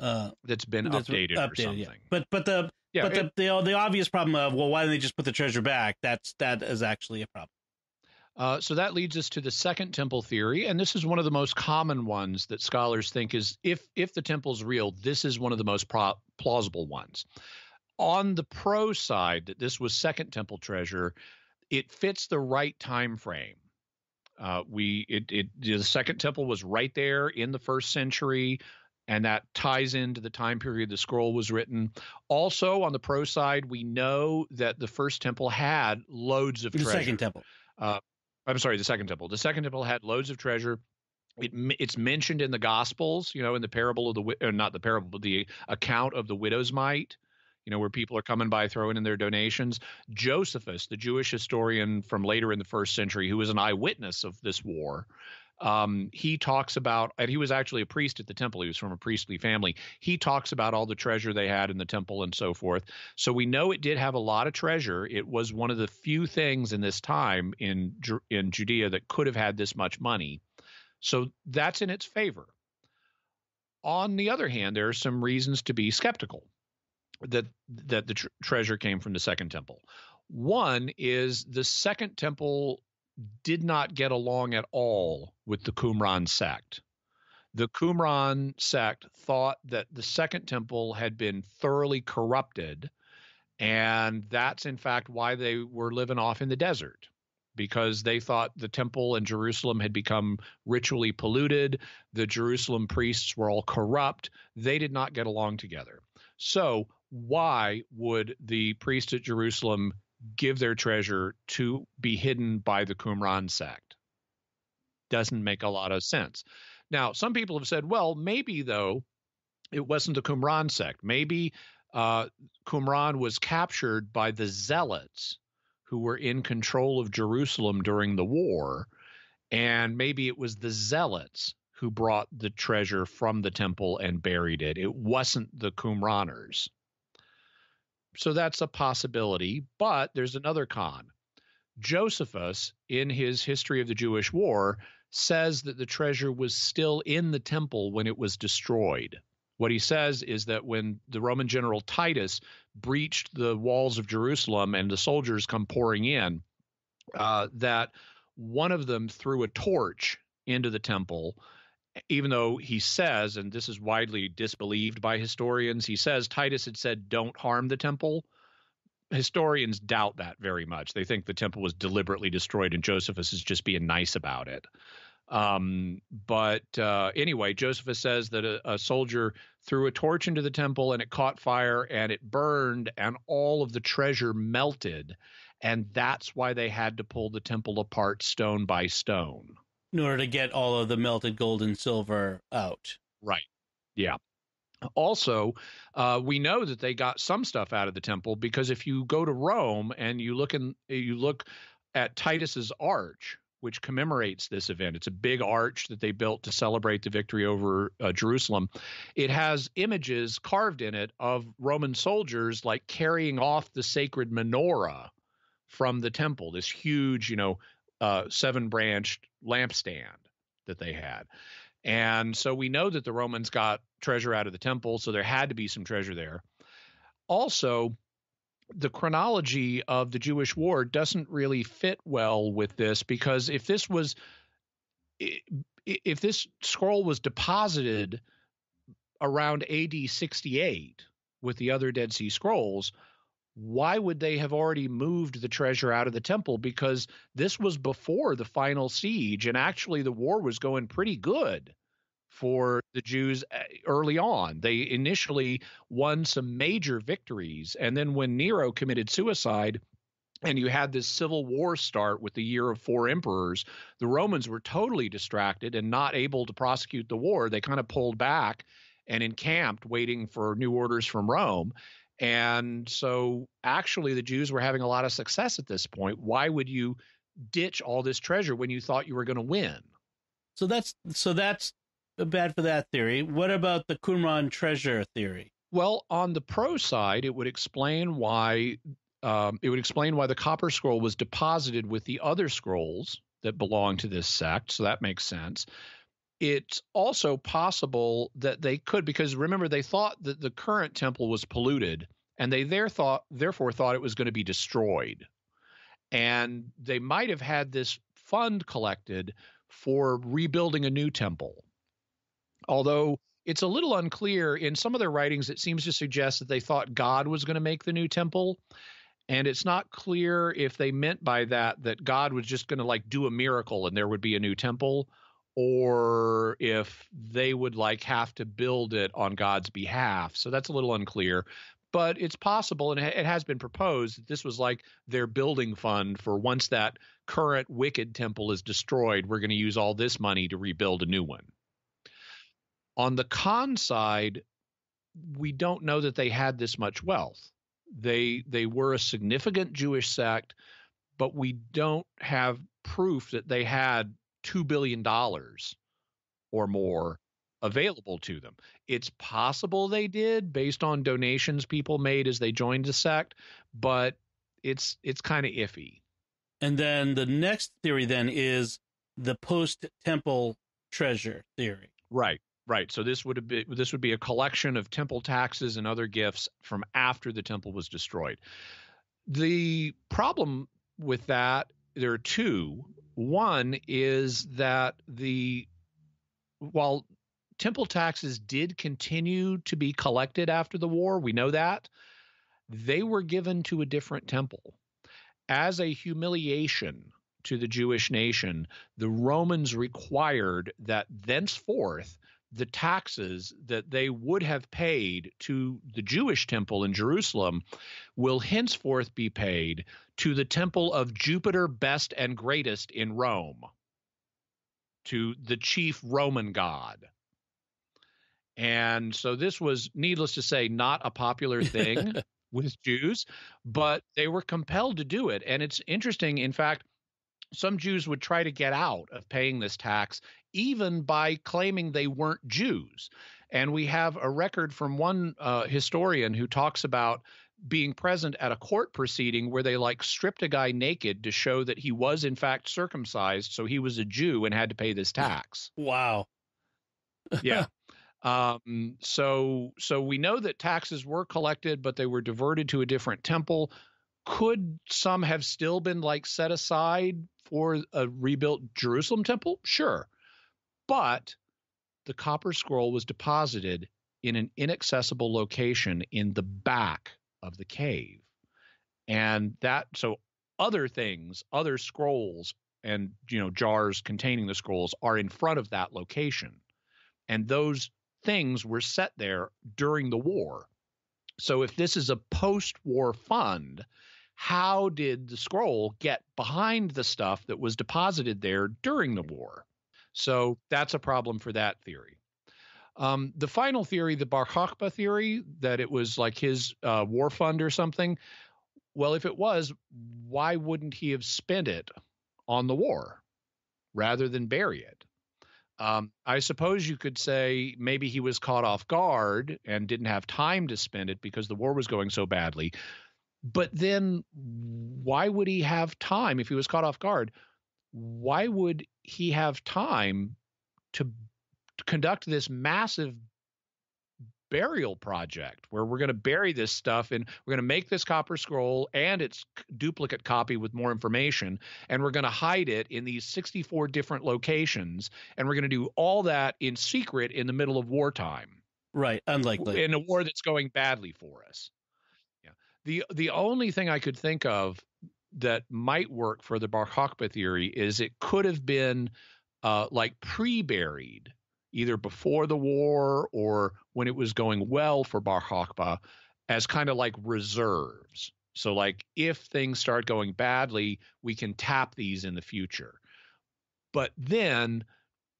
That's been updated or something. Yeah. But the obvious problem of, well, why didn't they just put the treasure back? That is actually a problem. So that leads us to the second temple theory, and this is one of the most common ones that scholars think is, if the temple's real, this is one of the most plausible ones. On the pro side, that this was second temple treasure, it fits the right time frame. The second temple was right there in the 1st century, and that ties into the time period the scroll was written. Also, on the pro side, we know that the first temple had loads of treasure. The second temple. I'm sorry, the second temple. The second temple had loads of treasure. It's mentioned in the Gospels, in the parable of not the parable, but the account of the widow's mite, where people are coming by throwing in their donations. Josephus, the Jewish historian from later in the 1st century, who was an eyewitness of this war, He talks about, and he was actually a priest at the temple. He was from a priestly family. He talks about all the treasure they had in the temple and so forth. So we know it did have a lot of treasure. It was one of the few things in this time in Judea that could have had this much money. So that's in its favor. On the other hand, there are some reasons to be skeptical that the treasure came from the Second Temple. One is the Second Temple did not get along at all with the Qumran sect. The Qumran sect thought that the Second Temple had been thoroughly corrupted, and that's in fact why they were living off in the desert, because they thought the temple in Jerusalem had become ritually polluted. The Jerusalem priests were all corrupt. They did not get along together. So why would the priests at Jerusalem give their treasure to be hidden by the Qumran sect? Doesn't make a lot of sense. Now, some people have said, well, maybe, though, it wasn't the Qumran sect. Maybe Qumran was captured by the Zealots who were in control of Jerusalem during the war, and maybe it was the Zealots who brought the treasure from the temple and buried it. It wasn't the Qumraners. So that's a possibility, but there's another con. Josephus, in his History of the Jewish War, says that the treasure was still in the temple when it was destroyed. What he says is that when the Roman general Titus breached the walls of Jerusalem and the soldiers come pouring in, that one of them threw a torch into the temple, even though he says, and this is widely disbelieved by historians, he says Titus had said, don't harm the temple. Historians doubt that very much. They think the temple was deliberately destroyed and Josephus is just being nice about it. But anyway, Josephus says that a soldier threw a torch into the temple and it caught fire and it burned and all of the treasure melted. And that's why they had to pull the temple apart stone by stone, in order to get all of the melted gold and silver out. Right. Yeah. Also, we know that they got some stuff out of the temple because if you go to Rome and you look at Titus's arch, which commemorates this event, it's a big arch that they built to celebrate the victory over Jerusalem. It has images carved in it of Roman soldiers like carrying off the sacred menorah from the temple, this huge, 7-branched lampstand that they had. And so we know that the Romans got treasure out of the temple, so there had to be some treasure there. Also, the chronology of the Jewish war doesn't really fit well with this, because if this scroll was deposited around AD 68 with the other Dead Sea Scrolls, why would they have already moved the treasure out of the temple? Because this was before the final siege, and actually the war was going pretty good for the Jews early on. They initially won some major victories, and then when Nero committed suicide and you had this civil war start with the year of 4 emperors, the Romans were totally distracted and not able to prosecute the war. They kind of pulled back and encamped waiting for new orders from Rome. And so actually the Jews were having a lot of success at this point. Why would you ditch all this treasure when you thought you were going to win? So that's bad for that theory. What about the Qumran treasure theory? Well, on the pro side, it would explain why the copper scroll was deposited with the other scrolls that belong to this sect. So that makes sense. It's also possible that they could, because remember, they thought that the current temple was polluted, and they therefore thought it was going to be destroyed. And they might have had this fund collected for rebuilding a new temple. Although it's a little unclear in some of their writings, it seems to suggest that they thought God was going to make the new temple. And it's not clear if they meant by that God was just going to do a miracle and there would be a new temple, or if they would have to build it on God's behalf. So that's a little unclear, but it's possible. And it has been proposed that this was their building fund for once that current wicked temple is destroyed, we're going to use all this money to rebuild a new one. On the con side, we don't know that they had this much wealth. They were a significant Jewish sect, but we don't have proof that they had $2 billion or more available to them. It's possible they did based on donations people made as they joined the sect, but it's kind of iffy. And then the next theory then is the post-temple treasure theory. Right. So this would be a collection of temple taxes and other gifts from after the temple was destroyed. The problem with that, there are two. One is that while temple taxes did continue to be collected after the war, we know that, they were given to a different temple. As a humiliation to the Jewish nation, the Romans required that thenceforth the taxes that they would have paid to the Jewish temple in Jerusalem will henceforth be paid to the temple of Jupiter best and greatest in Rome, to the chief Roman god. And so this was, needless to say, not a popular thing with Jews, but they were compelled to do it. And it's interesting, in fact, some Jews would try to get out of paying this tax, even by claiming they weren't Jews. And we have a record from one historian who talks about being present at a court proceeding where they stripped a guy naked to show that he was in fact circumcised, so he was a Jew and had to pay this tax. Wow. Yeah. So we know that taxes were collected, but they were diverted to a different temple. Could some have still been set aside for a rebuilt Jerusalem temple? Sure. But the copper scroll was deposited in an inaccessible location in the back of the cave. And so other things, other scrolls and, jars containing the scrolls are in front of that location. And those things were set there during the war. So if this is a post-war fund, how did the scroll get behind the stuff that was deposited there during the war? So that's a problem for that theory. The final theory, the Bar Kokhba theory, that it was his war fund or something. Well, if it was, why wouldn't he have spent it on the war rather than bury it? I suppose you could say maybe he was caught off guard and didn't have time to spend it because the war was going so badly. But then why would he have time if he was caught off guard? Why would he have time to conduct this massive burial project where we're going to bury this stuff and we're going to make this copper scroll and its duplicate copy with more information, and we're going to hide it in these 64 different locations, and we're going to do all that in secret in the middle of wartime? Right. Unlikely. In a war that's going badly for us. Yeah. The only thing I could think of that might work for the Bar Kokhba theory is it could have been pre-buried either before the war or when it was going well for Bar Kokhba as kind of reserves. So if things start going badly, we can tap these in the future. But then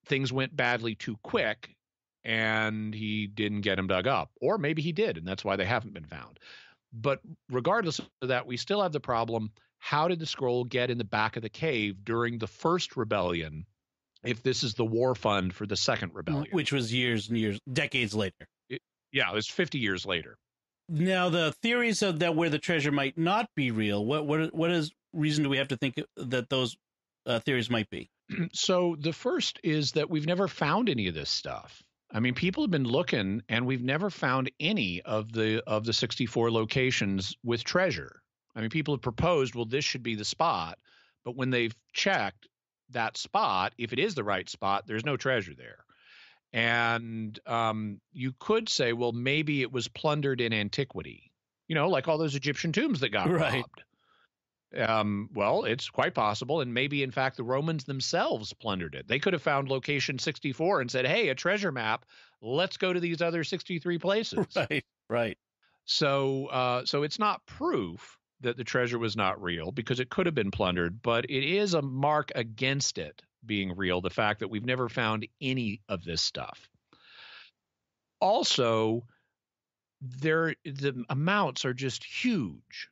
things went badly too quick and he didn't get them dug up. Or maybe he did, and that's why they haven't been found. But regardless of that, we still have the problem, how did the scroll get in the back of the cave during the first rebellion if this is the war fund for the second rebellion? Which was years and years, decades later. It was 50 years later. Now, the theories of that where the treasure might not be real, what is reason do we have to think that those theories might be? So the first is that we've never found any of this stuff. I mean, people have been looking, and we've never found any of the 64 locations with treasure. I mean, people have proposed, well, this should be the spot, but when they've checked that spot, if it is the right spot, there's no treasure there. And you could say, well, maybe it was plundered in antiquity, like all those Egyptian tombs that got robbed. Well, it's quite possible. And maybe, in fact, the Romans themselves plundered it. They could have found location 64 and said, hey, a treasure map. Let's go to these other 63 places. Right. So it's not proof that the treasure was not real because it could have been plundered, but it is a mark against it being real, the fact that we've never found any of this stuff. Also, the amounts are just huge.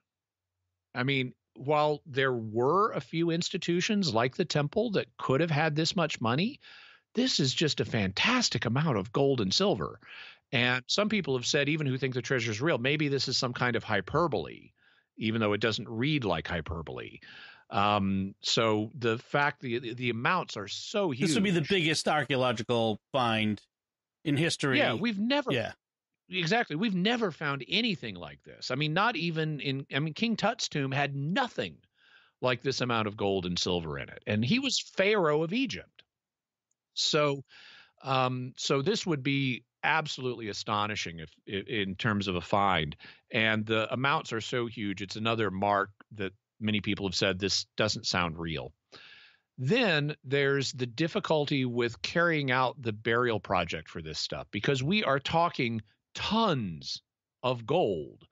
I mean, while there were a few institutions like the temple that could have had this much money, this is just a fantastic amount of gold and silver. And some people have said, even who think the treasure is real, maybe this is some kind of hyperbole, even though it doesn't read like hyperbole. So the fact the amounts are so huge. This would be the biggest archaeological find in history. Yeah, exactly. We've never found anything like this. I mean, not even King Tut's tomb had nothing like this amount of gold and silver in it. And he was Pharaoh of Egypt. So this would be absolutely astonishing if in terms of a find. And the amounts are so huge. It's another mark that many people have said this doesn't sound real. Then there's the difficulty with carrying out the burial project for this stuff, because we are talking tons of gold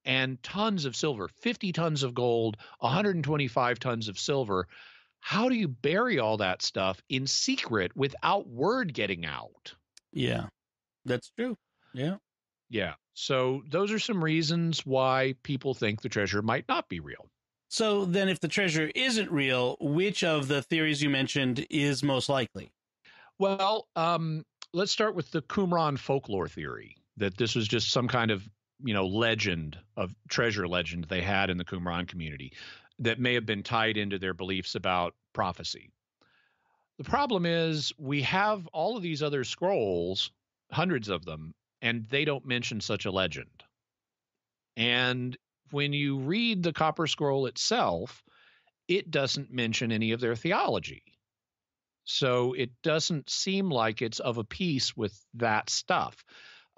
and tons of silver, 50 tons of gold, 125 tons of silver. How do you bury all that stuff in secret without word getting out? Yeah, that's true. Yeah. Yeah. So those are some reasons why people think the treasure might not be real. So then if the treasure isn't real, which of the theories you mentioned is most likely? Well, let's start with the Qumran folklore theory, that this was just some kind of, legend, of treasure legend they had in the Qumran community that may have been tied into their beliefs about prophecy. The problem is we have all of these other scrolls, hundreds of them, and they don't mention such a legend. And when you read the Copper Scroll itself, it doesn't mention any of their theology. So it doesn't seem like it's of a piece with that stuff.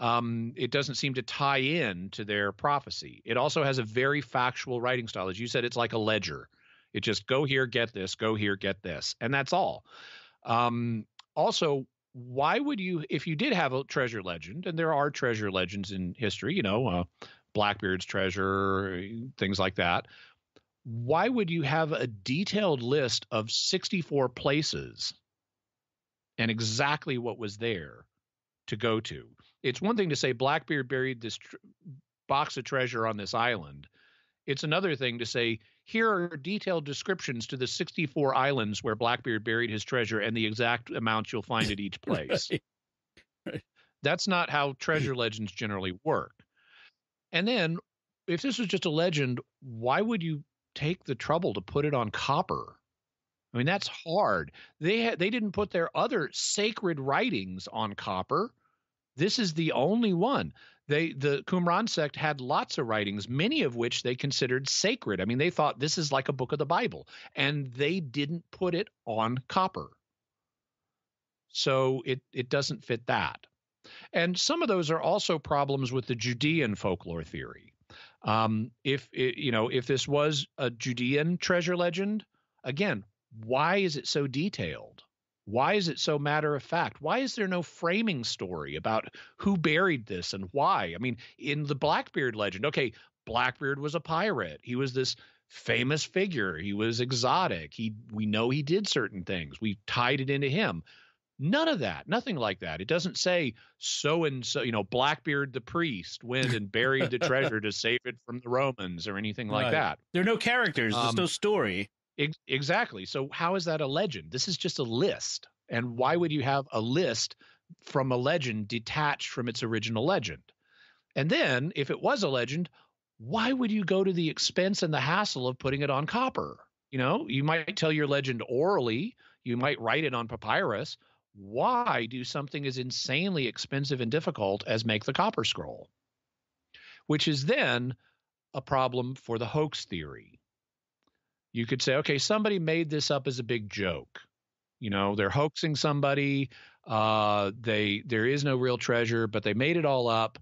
It doesn't seem to tie in to their prophecy. It also has a very factual writing style. As you said, it's like a ledger. It just go here, get this, go here, get this. And that's all. Also, why would you, if you did have a treasure legend, and there are treasure legends in history, Blackbeard's treasure, things like that. Why would you have a detailed list of 64 places and exactly what was there to go to? It's one thing to say Blackbeard buried this box of treasure on this island. It's another thing to say, here are detailed descriptions to the 64 islands where Blackbeard buried his treasure and the exact amounts you'll find at each place. Right. That's not how treasure legends generally work. And then, if this was just a legend, why would you take the trouble to put it on copper? I mean, that's hard. They didn't put their other sacred writings on copper. This is the only one. The Qumran sect had lots of writings, many of which they considered sacred. I mean, they thought this is like a book of the Bible, and they didn't put it on copper. So it doesn't fit that. And some of those are also problems with the Judean folklore theory. If this was a Judean treasure legend, again, why is it so detailed? Why is it so matter of fact? Why is there no framing story about who buried this and why? I mean, in the Blackbeard legend, okay, Blackbeard was a pirate. He was this famous figure. He was exotic. We know he did certain things. We tied it into him. None of that, nothing like that. It doesn't say so-and-so, Blackbeard the priest went and buried the treasure to save it from the Romans or anything like that. There are no characters. There's no story. Exactly. So how is that a legend? This is just a list. And why would you have a list from a legend detached from its original legend? And then if it was a legend, why would you go to the expense and the hassle of putting it on copper? You might tell your legend orally. You might write it on papyrus. Why do something as insanely expensive and difficult as make the Copper Scroll? Which is then a problem for the hoax theory. You could say, okay, somebody made this up as a big joke. They're hoaxing somebody. There is no real treasure, but they made it all up.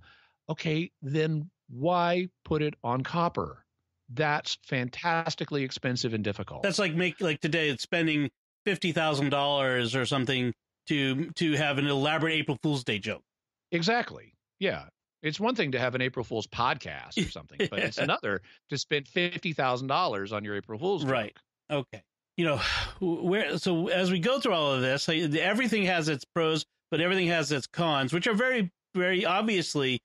Okay, then why put it on copper? That's fantastically expensive and difficult. That's like today it's spending $50,000 or something to have an elaborate April Fool's Day joke. Exactly. Yeah. It's one thing to have an April Fool's podcast or something, but it's another to spend $50,000 on your April Fool's joke. Right. Okay. So as we go through all of this, everything has its pros, but everything has its cons, which are very, very obviously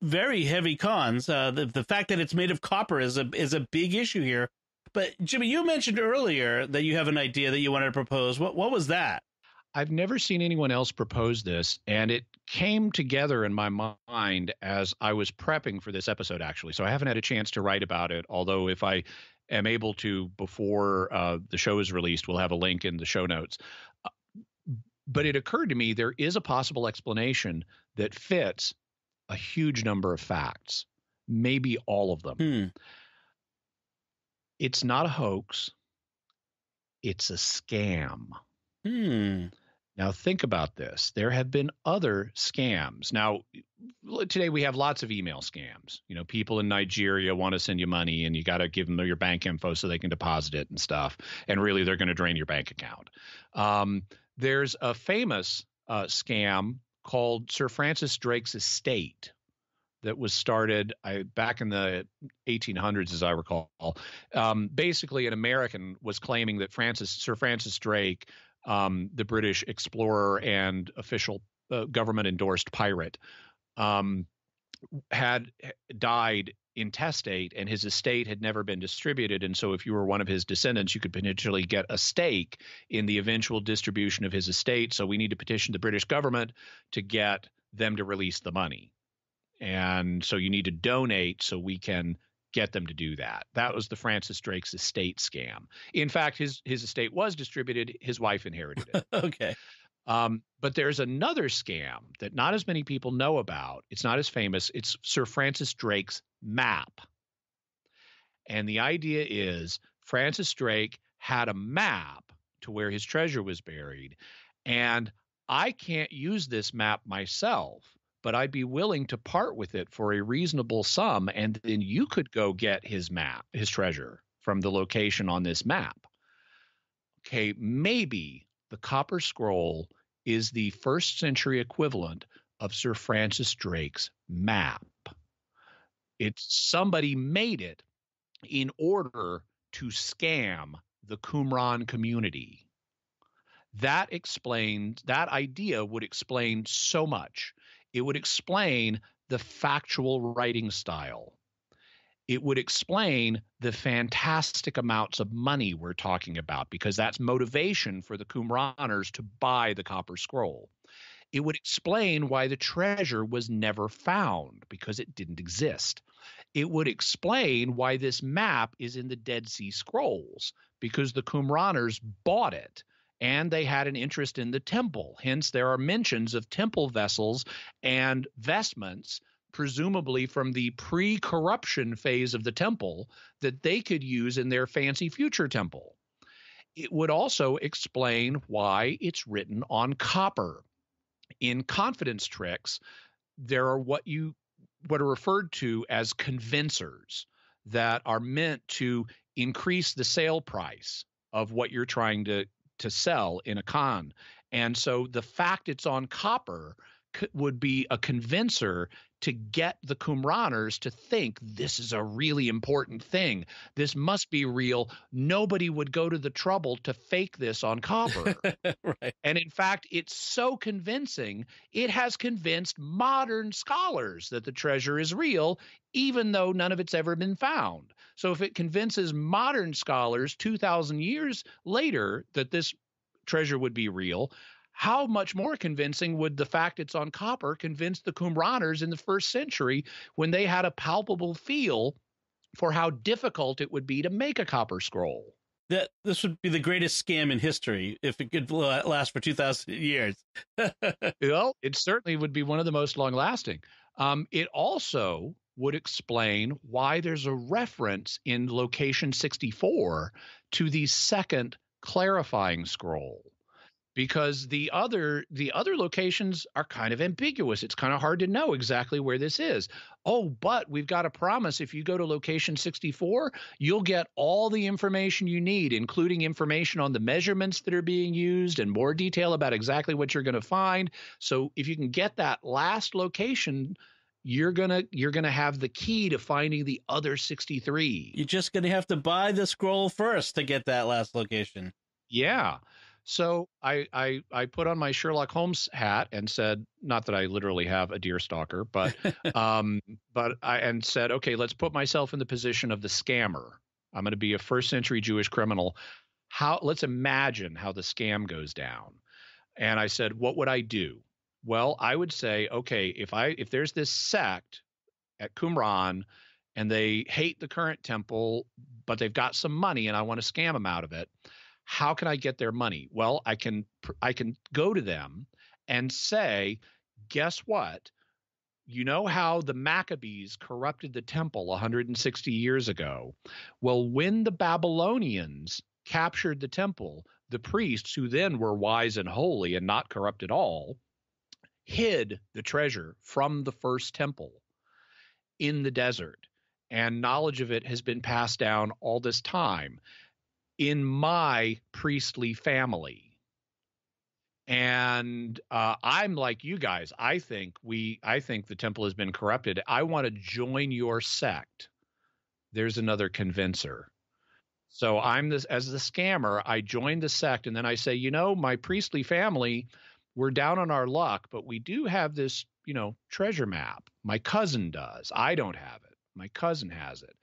very heavy cons. The fact that it's made of copper is a big issue here. But Jimmy, you mentioned earlier that you have an idea that you wanted to propose. What was that? I've never seen anyone else propose this, and it came together in my mind as I was prepping for this episode, actually. So I haven't had a chance to write about it, although if I am able to before the show is released, we'll have a link in the show notes. Uh, But it occurred to me there is a possible explanation that fits a huge number of facts, maybe all of them. It's not a hoax, it's a scam. Now, think about this. There have been other scams. Now, today we have lots of email scams. You know, people in Nigeria want to send you money and you got to give them your bank info so they can deposit it and stuff. And really, they're going to drain your bank account. There's a famous scam called Sir Francis Drake's estate that was started back in the 1800s, as I recall. Basically, an American was claiming that Sir Francis Drake, the British explorer and official government-endorsed pirate, had died intestate, and his estate had never been distributed. And so if you were one of his descendants, you could potentially get a stake in the eventual distribution of his estate. So we need to petition the British government to get them to release the money. And so you need to donate so we can get them to do that. That was the Francis Drake's estate scam. In fact, his estate was distributed. His wife inherited it. Okay. But there's another scam that not as many people know about. It's not as famous. It's Sir Francis Drake's map. And the idea is Francis Drake had a map to where his treasure was buried. And I can't use this map myself, but I'd be willing to part with it for a reasonable sum. And then you could go get his map, his treasure from the location on this map. Okay, maybe the Copper Scroll is the first century equivalent of Sir Francis Drake's map. It's somebody made it in order to scam the Qumran community. That idea would explain so much. It would explain the factual writing style. It would explain the fantastic amounts of money we're talking about, because that's motivation for the Qumraners to buy the Copper Scroll. It would explain why the treasure was never found, because it didn't exist. It would explain why this map is in the Dead Sea Scrolls, because the Qumraners bought it and they had an interest in the temple. Hence, there are mentions of temple vessels and vestments, presumably from the pre-corruption phase of the temple, that they could use in their fancy future temple. It would also explain why it's written on copper. In confidence tricks, there are what are referred to as convincers that are meant to increase the sale price of what you're trying to sell in a con. And so the fact it's on copper would be a convincer to get the Qumraners to think this is a really important thing. This must be real. Nobody would go to the trouble to fake this on copper. Right. And in fact, it's so convincing, it has convinced modern scholars that the treasure is real, even though none of it's ever been found. So if it convinces modern scholars 2,000 years later that this treasure would be real, how much more convincing would the fact it's on copper convince the Qumraners in the first century, when they had a palpable feel for how difficult it would be to make a copper scroll? That this would be the greatest scam in history if it could last for 2,000 years. Well, it certainly would be one of the most long-lasting. It also would explain why there's a reference in location 64 to the second clarifying scroll, because the other locations are kind of ambiguous. It's kind of hard to know exactly where this is. Oh, but we've got a promise. If you go to location 64, you'll get all the information you need, including information on the measurements that are being used and more detail about exactly what you're going to find. So if you can get that last location, you're gonna have the key to finding the other 63. You're just going to have to buy the scroll first to get that last location. Yeah. So I put on my Sherlock Holmes hat and said, not that I literally have a deer stalker, but I said, okay, let's put myself in the position of the scammer. I'm going to be a first century Jewish criminal. Let's imagine how the scam goes down. And I said, what would I do? Well, I would say, okay, if there's this sect at Qumran and they hate the current temple, but they've got some money and I want to scam them out of it, how can I get their money? Well, I can go to them and say, guess what? You know how the Maccabees corrupted the temple 160 years ago? Well, when the Babylonians captured the temple, the priests, who then were wise and holy and not corrupt at all, hid the treasure from the first temple in the desert. And knowledge of it has been passed down all this time in my priestly family. And I'm like you guys. I think the temple has been corrupted. I want to join your sect. There's another convincer. So as the scammer, I join the sect, and then I say, my priestly family, we're down on our luck, but we do have this, treasure map. My cousin does. I don't have it. My cousin has it.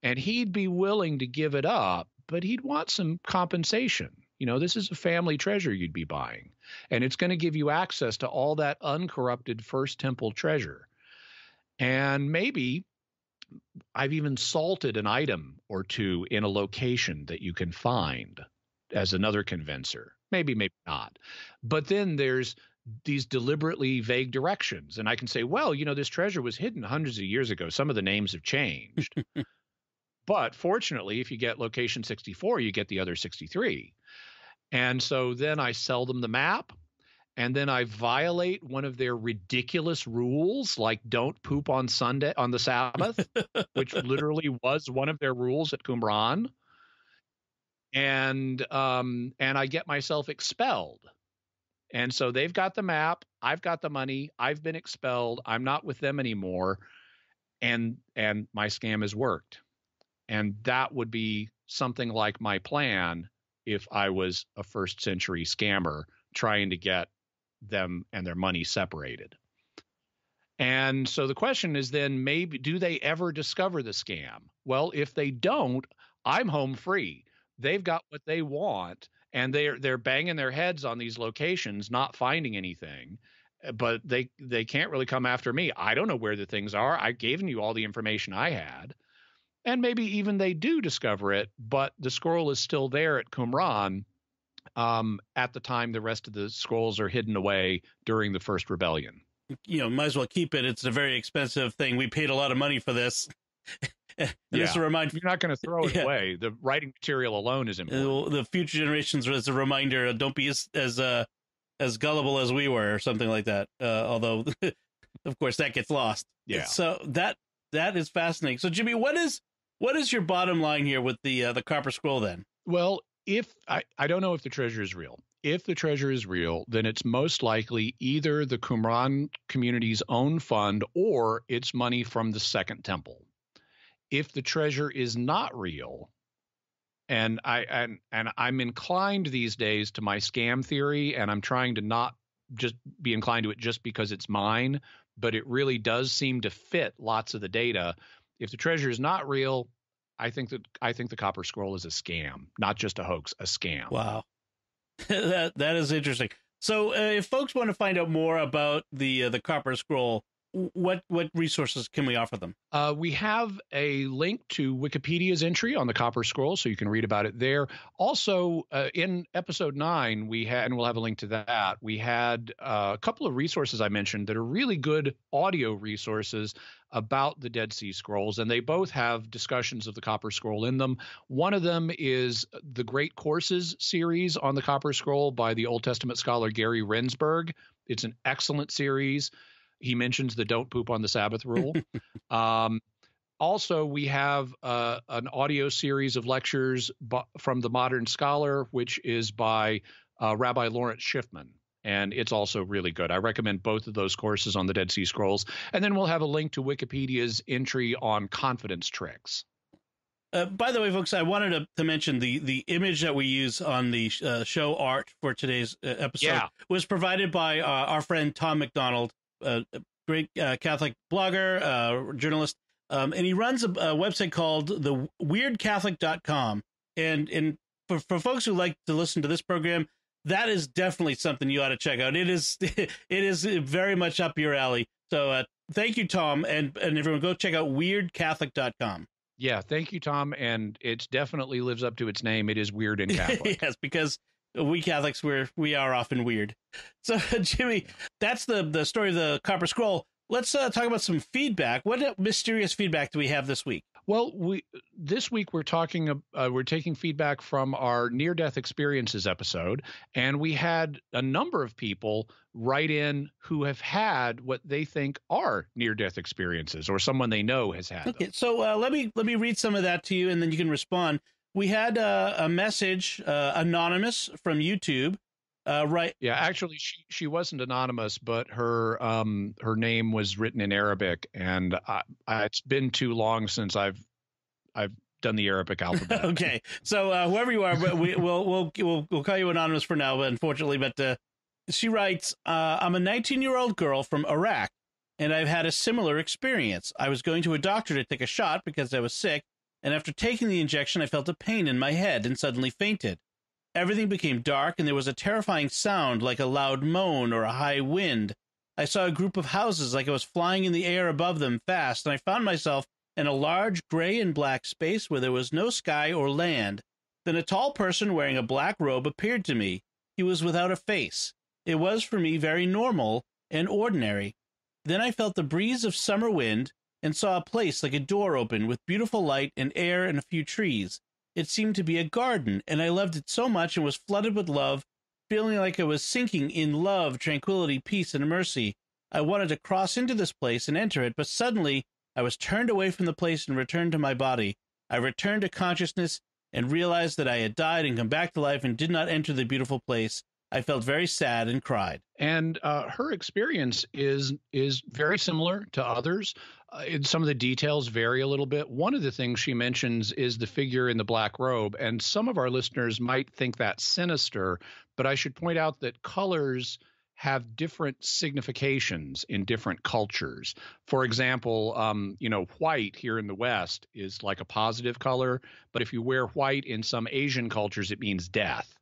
And he'd be willing to give it up, but he'd want some compensation. This is a family treasure you'd be buying, and it's going to give you access to all that uncorrupted First Temple treasure. And maybe I've even salted an item or two in a location that you can find as another convincer. Maybe not. But then there's these deliberately vague directions. And I can say, well, this treasure was hidden hundreds of years ago. Some of the names have changed. But fortunately, if you get location 64, you get the other 63. And so then I sell them the map, and then I violate one of their ridiculous rules, like don't poop on the Sabbath, which literally was one of their rules at Qumran. And I get myself expelled. And so they've got the map, I've got the money, I've been expelled, I'm not with them anymore, and my scam has worked. And that would be something like my plan if I was a first century scammer trying to get them and their money separated. And so the question is then, maybe, do they ever discover the scam? Well, if they don't, I'm home free. They've got what they want, and they're banging their heads on these locations, not finding anything. But they can't really come after me. I don't know where the things are. I've given you all the information I had. And maybe even they do discover it, but the scroll is still there at Qumran at the time the rest of the scrolls are hidden away during the first rebellion. Might as well keep it. It's a very expensive thing. We paid a lot of money for this. Just a reminder. You're not going to throw it away. The writing material alone is important. The future generations, as a reminder, don't be as gullible as we were, or something like that. Although, of course, that gets lost. Yeah. So that is fascinating. So, Jimmy, what is your bottom line here with the Copper Scroll then? Well, if I don't know if the treasure is real. If the treasure is real, then it's most likely either the Qumran community's own fund or it's money from the Second Temple. If the treasure is not real, and I'm inclined these days to my scam theory, and I'm trying to not just be inclined to it just because it's mine, but it really does seem to fit lots of the data. If the treasure is not real, I think the Copper Scroll is a scam, not just a hoax, a scam. Wow. that is interesting. So if folks want to find out more about the Copper Scroll, what resources can we offer them? We have a link to Wikipedia's entry on the Copper Scroll, so you can read about it there. Also, in episode 9, we had, and we'll have a link to that, we had a couple of resources I mentioned that are really good audio resources about the Dead Sea Scrolls, and they both have discussions of the Copper Scroll in them. One of them is the Great Courses series on the Copper Scroll by the Old Testament scholar Gary Rensburg. It's an excellent series. He mentions the don't poop on the Sabbath rule. Also, we have an audio series of lectures from the Modern Scholar, which is by Rabbi Lawrence Schiffman. And it's also really good. I recommend both of those courses on the Dead Sea Scrolls. And then we'll have a link to Wikipedia's entry on confidence tricks. By the way, folks, I wanted to mention the image that we use on the show art for today's episode was provided by our friend Tom McDonald, a great Catholic blogger, journalist. And he runs a website called the weirdcatholic.com. And for folks who like to listen to this program, that is definitely something you ought to check out. It is it is very much up your alley. So thank you, Tom, and everyone go check out weirdcatholic.com. Yeah, thank you, Tom, and it definitely lives up to its name. It is weird and Catholic. Yes, because we Catholics we are often weird. So Jimmy, that's the story of the Copper Scroll. Let's talk about some feedback. What mysterious feedback do we have this week? Well, this week we're taking feedback from our near-death experiences episode, and we had a number of people write in who have had what they think are near-death experiences, or someone they know has had them. So let me read some of that to you, and then you can respond. We had a message, anonymous from YouTube. Right. Yeah, actually, she wasn't anonymous, but her name was written in Arabic, and it's been too long since I've done the Arabic alphabet. Okay, so whoever you are, we'll call you anonymous for now, unfortunately. But she writes, "I'm a 19-year-old girl from Iraq, and I've had a similar experience. I was going to a doctor to take a shot because I was sick, and after taking the injection, I felt a pain in my head and suddenly fainted. Everything became dark, and there was a terrifying sound like a loud moan or a high wind. I saw a group of houses like I was flying in the air above them fast, and I found myself in a large gray and black space where there was no sky or land. Then a tall person wearing a black robe appeared to me. He was without a face. It was, for me, very normal and ordinary. Then I felt the breeze of summer wind and saw a place like a door open with beautiful light and air and a few trees. It seemed to be a garden, and I loved it so much and was flooded with love, feeling like I was sinking in love, tranquility, peace, and mercy. I wanted to cross into this place and enter it, but suddenly I was turned away from the place and returned to my body. I returned to consciousness and realized that I had died and come back to life and did not enter the beautiful place. I felt very sad and cried." And her experience is very similar to others. Some of the details vary a little bit. One of the things she mentions is the figure in the black robe, and some of our listeners might think that's sinister, but I should point out that colors have different significations in different cultures. For example, white here in the West is like a positive color, but if you wear white in some Asian cultures, it means death.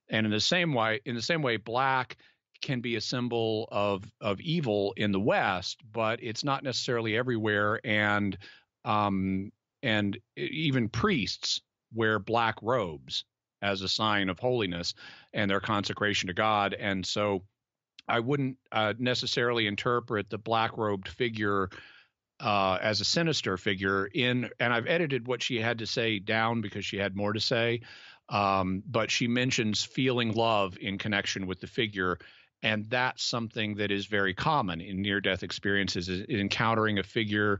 And in the same way, black can be a symbol of evil in the West, but it's not necessarily everywhere. And even priests wear black robes as a sign of holiness and their consecration to God. And so I wouldn't necessarily interpret the black-robed figure as a sinister figure. And I've edited what she had to say down because she had more to say. But she mentions feeling love in connection with the figure, and that's something that is very common in near-death experiences, is encountering a figure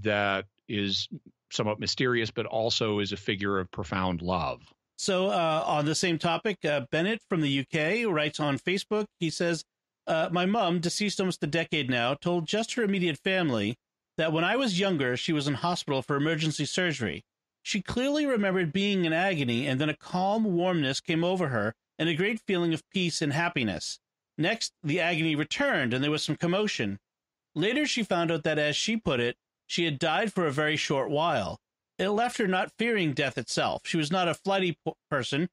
that is somewhat mysterious, but also is a figure of profound love. So on the same topic, Bennett from the UK writes on Facebook. He says, "My mom, deceased almost a decade now, told just her immediate family that when I was younger, she was in hospital for emergency surgery. She clearly remembered being in agony, and then a calm warmness came over her and a great feeling of peace and happiness. Next, the agony returned, and there was some commotion. Later, she found out that, as she put it, she had died for a very short while. It left her not fearing death itself. She was not a flighty person.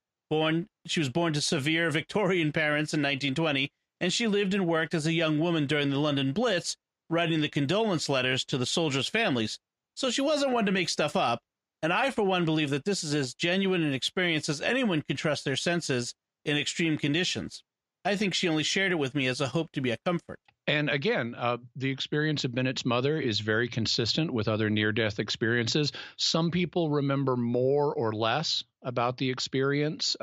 She was born to severe Victorian parents in 1920, and she lived and worked as a young woman during the London Blitz, writing the condolence letters to the soldiers' families. So she wasn't one to make stuff up. And I, for one, believe that this is as genuine an experience as anyone can trust their senses in extreme conditions. I think she only shared it with me as a hope to be a comfort." And again, the experience of Bennett's mother is very consistent with other near-death experiences. Some people remember more or less about the experience.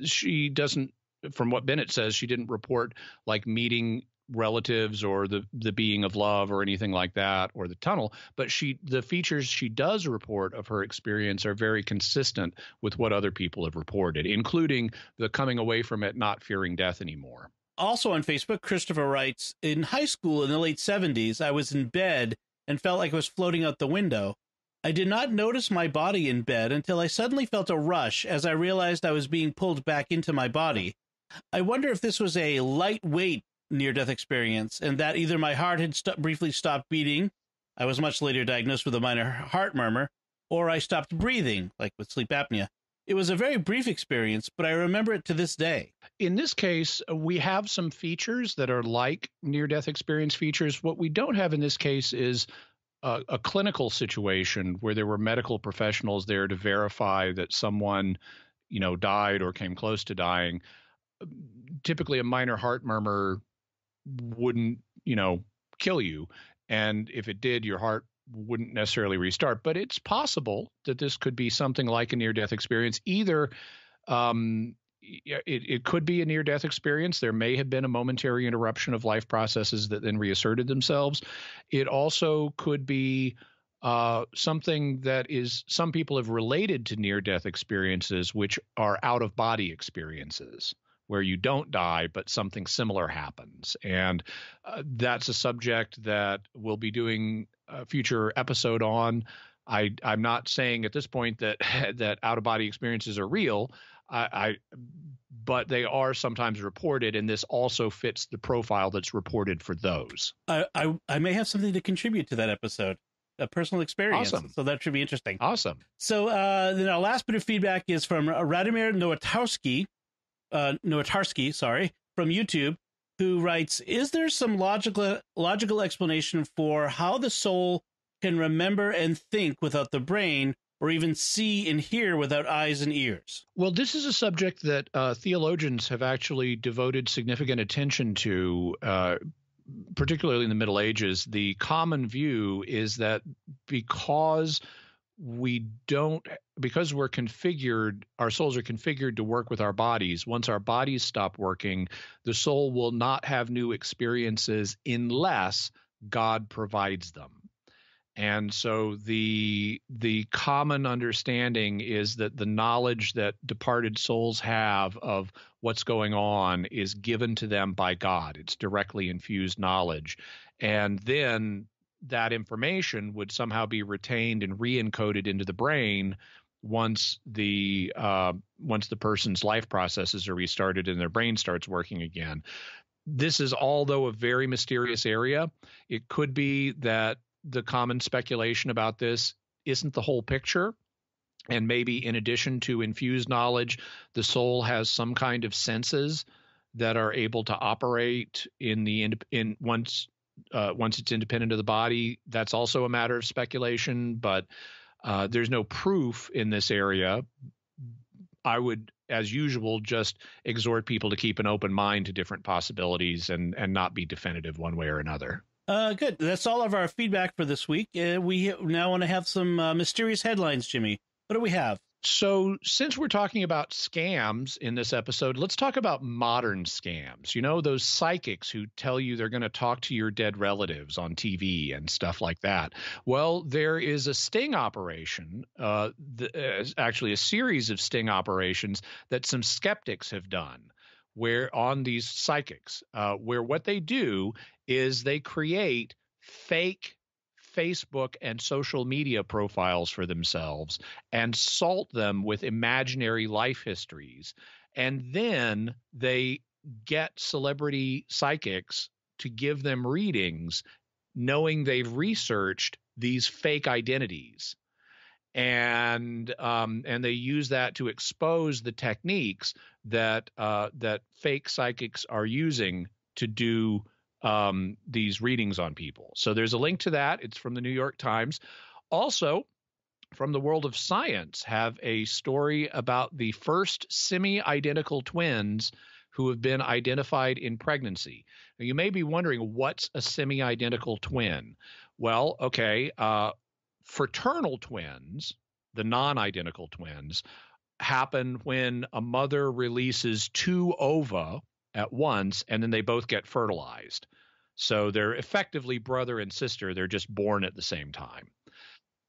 She doesn't, from what Bennett says, she didn't report like meeting relatives or the being of love or anything like that, or the tunnel, but the features she does report of her experience are very consistent with what other people have reported, including the coming away from it, not fearing death anymore. Also on Facebook, Christopher writes, "In high school in the late 70s, I was in bed and felt like I was floating out the window. I did not notice my body in bed until I suddenly felt a rush as I realized I was being pulled back into my body. I wonder if this was a lightweight near-death experience, and that either my heart had briefly stopped beating, I was much later diagnosed with a minor heart murmur, or I stopped breathing, like with sleep apnea. It was a very brief experience, but I remember it to this day. In this case, we have some features that are like near-death experience features. What we don't have in this case is a clinical situation where there were medical professionals there to verify that someone, died or came close to dying. Typically, a minor heart murmur wouldn't, kill you. And if it did, your heart wouldn't necessarily restart. But it's possible that this could be something like a near-death experience. Either it could be a near-death experience. There may have been a momentary interruption of life processes that then reasserted themselves. It also could be something that is, some people have related to near-death experiences, which are out-of-body experiences, where you don't die, but something similar happens. And that's a subject that we'll be doing a future episode on. I'm not saying at this point that that out-of-body experiences are real, but they are sometimes reported, and this also fits the profile that's reported for those. I may have something to contribute to that episode, a personal experience. Awesome. So that should be interesting. Awesome. So then our last bit of feedback is from Radomir Nowatarski, from YouTube, who writes, is there some logical explanation for how the soul can remember and think without the brain, or even see and hear without eyes and ears? Well, this is a subject that theologians have actually devoted significant attention to, particularly in the Middle Ages. The common view is that because we're configured, our souls are configured to work with our bodies. Once our bodies stop working, the soul will not have new experiences unless God provides them. And so the common understanding is that the knowledge that departed souls have of what's going on is given to them by God. It's directly infused knowledge. And then that information would somehow be retained and re-encoded into the brain once the person's life processes are restarted and their brain starts working again. This is, although a very mysterious area, it could be that the common speculation about this isn't the whole picture. And maybe in addition to infused knowledge, the soul has some kind of senses that are able to operate once it's independent of the body. That's also a matter of speculation, but there's no proof in this area. I would, as usual, just exhort people to keep an open mind to different possibilities and not be definitive one way or another. Good. That's all of our feedback for this week. We now want to have some mysterious headlines, Jimmy. What do we have? So since we're talking about scams in this episode, let's talk about modern scams. You know, those psychics who tell you they're going to talk to your dead relatives on TV and stuff like that. Well, there is a sting operation, actually a series of sting operations that some skeptics have done where on these psychics, where what they do is they create fake Facebook and social media profiles for themselves and salt them with imaginary life histories. And then they get celebrity psychics to give them readings, knowing they've researched these fake identities. And they use that to expose the techniques that fake psychics are using to do these readings on people. So there's a link to that. It's from the New York Times. Also, from the world of science, have a story about the first semi-identical twins who have been identified in pregnancy. Now, you may be wondering, what's a semi-identical twin? Well, okay, fraternal twins, the non-identical twins, happen when a mother releases two ova at once, and then they both get fertilized. So they're effectively brother and sister. They're just born at the same time.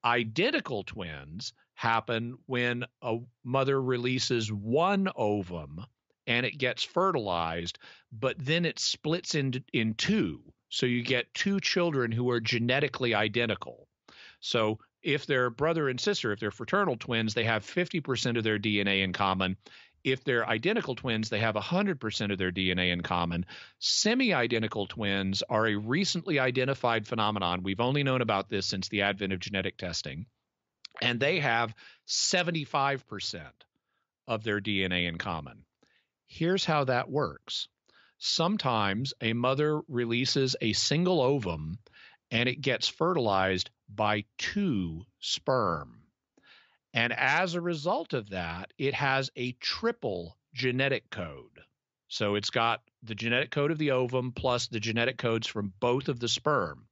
Identical twins happen when a mother releases one ovum and it gets fertilized, but then it splits in two. So you get two children who are genetically identical. So if they're brother and sister, if they're fraternal twins, they have 50% of their DNA in common. if they're identical twins, they have 100% of their DNA in common. Semi-identical twins are a recently identified phenomenon. We've only known about this since the advent of genetic testing, and they have 75% of their DNA in common. Here's how that works. Sometimes a mother releases a single ovum and it gets fertilized by 2 sperm. And as a result of that, it has a triple genetic code. So it's got the genetic code of the ovum plus the genetic codes from both of the sperm.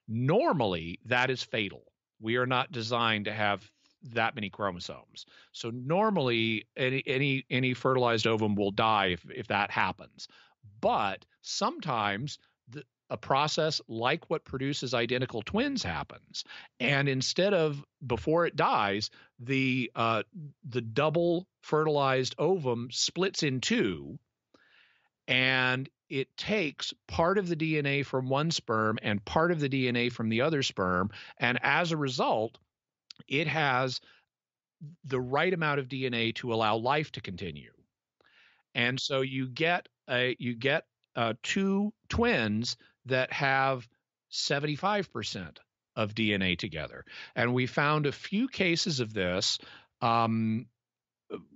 Normally, that is fatal. We are not designed to have that many chromosomes. So normally, any fertilized ovum will die if that happens. But sometimes a process like what produces identical twins happens, and instead of before it dies, the double fertilized ovum splits in 2, and it takes part of the DNA from one sperm and part of the DNA from the other sperm, and as a result, it has the right amount of DNA to allow life to continue. And so you get 2 twins that have 75% of DNA together. And we found a few cases of this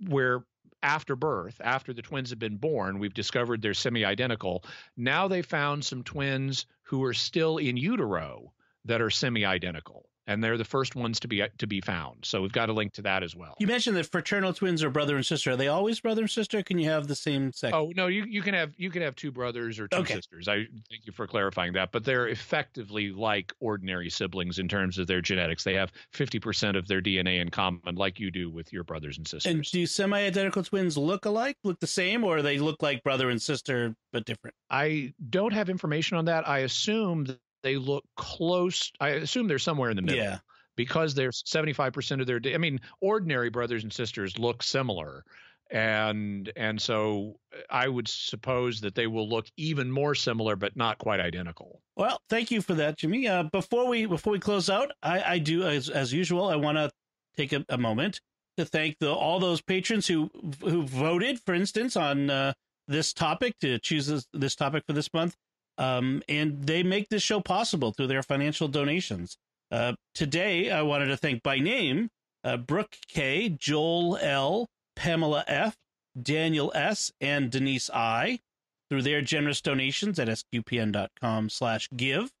where after birth, after the twins have been born, we've discovered they're semi-identical. Now they found some twins who are still in utero that are semi-identical. And they're the first ones to be found. So we've got a link to that as well. You mentioned that fraternal twins are brother and sister. Are they always brother and sister? Or can you have the same sex? Oh no, you can have 2 brothers or 2 sisters. I thank you for clarifying that. But they're effectively like ordinary siblings in terms of their genetics. They have 50% of their DNA in common, like you do with your brothers and sisters. And do semi-identical twins look alike, look the same, or they look like brother and sister but different? I don't have information on that. I assume that they look close. I assume they're somewhere in the middle. Yeah. Because they're 75% of their, I mean, ordinary brothers and sisters look similar. And so I would suppose that they will look even more similar, but not quite identical. Well, thank you for that, Jimmy. Before we close out, I do, as usual, I want to take a moment to thank all those patrons who voted, for instance, on this topic, to choose this topic for this month. And they make this show possible through their financial donations. Today, I wanted to thank by name Brooke K., Joel L., Pamela F., Daniel S., and Denise I. Through their generous donations at sqpn.com/give.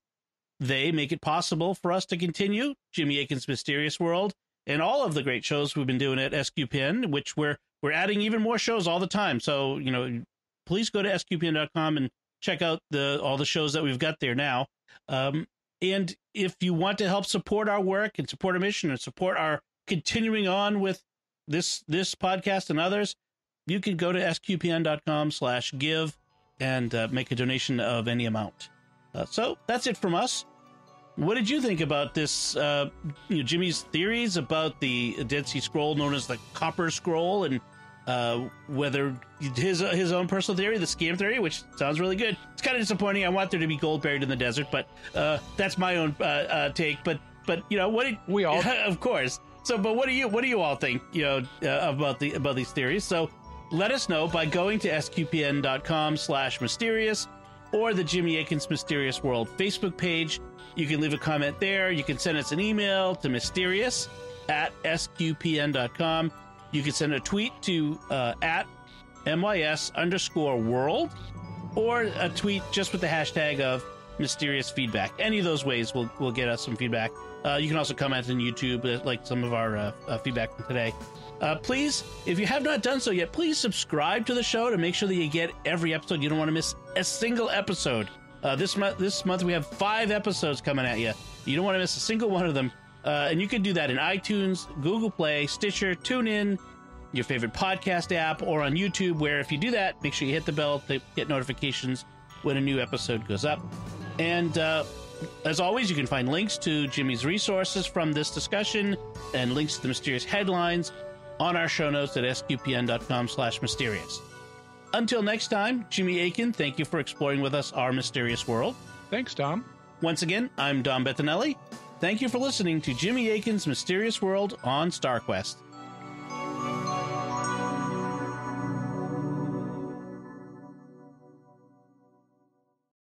They make it possible for us to continue Jimmy Akin's Mysterious World and all of the great shows we've been doing at SQPN, which we're adding even more shows all the time. So, please go to sqpn.com and check out all the shows that we've got there now. And if you want to help support our work and support our mission and support our continuing on with this podcast and others, you can go to sqpn.com/give and make a donation of any amount. So that's it from us. What did you think about this, Jimmy's theories about the Dead Sea Scroll known as the Copper Scroll, and whether his own personal theory, the scam theory, which sounds really good. It's kind of disappointing. I want there to be gold buried in the desert, but that's my own take. But what did we all? Of course. So, but what do you all think? About these theories. So, let us know by going to sqpn.com/mysterious or the Jimmy Akin's Mysterious World Facebook page. You can leave a comment there. You can send us an email to mysterious@sqpn.com. You can send a tweet to @MYS_world, or a tweet just with the hashtag of mysterious feedback. Any of those ways will get us some feedback. You can also comment on YouTube, like some of our feedback from today. Please, if you have not done so yet, please subscribe to the show to make sure that you get every episode. You don't want to miss a single episode. This month we have 5 episodes coming at you. You don't want to miss a single one of them. And you can do that in iTunes, Google Play, Stitcher, TuneIn, your favorite podcast app, or on YouTube, where if you do that, make sure you hit the bell to get notifications when a new episode goes up. And as always, you can find links to Jimmy's resources from this discussion and links to the mysterious headlines on our show notes at sqpn.com/mysterious. Until next time, Jimmy Akin, thank you for exploring with us our mysterious world. Thanks, Tom. Once again, I'm Dom Bettinelli. Thank you for listening to Jimmy Akin's Mysterious World on StarQuest.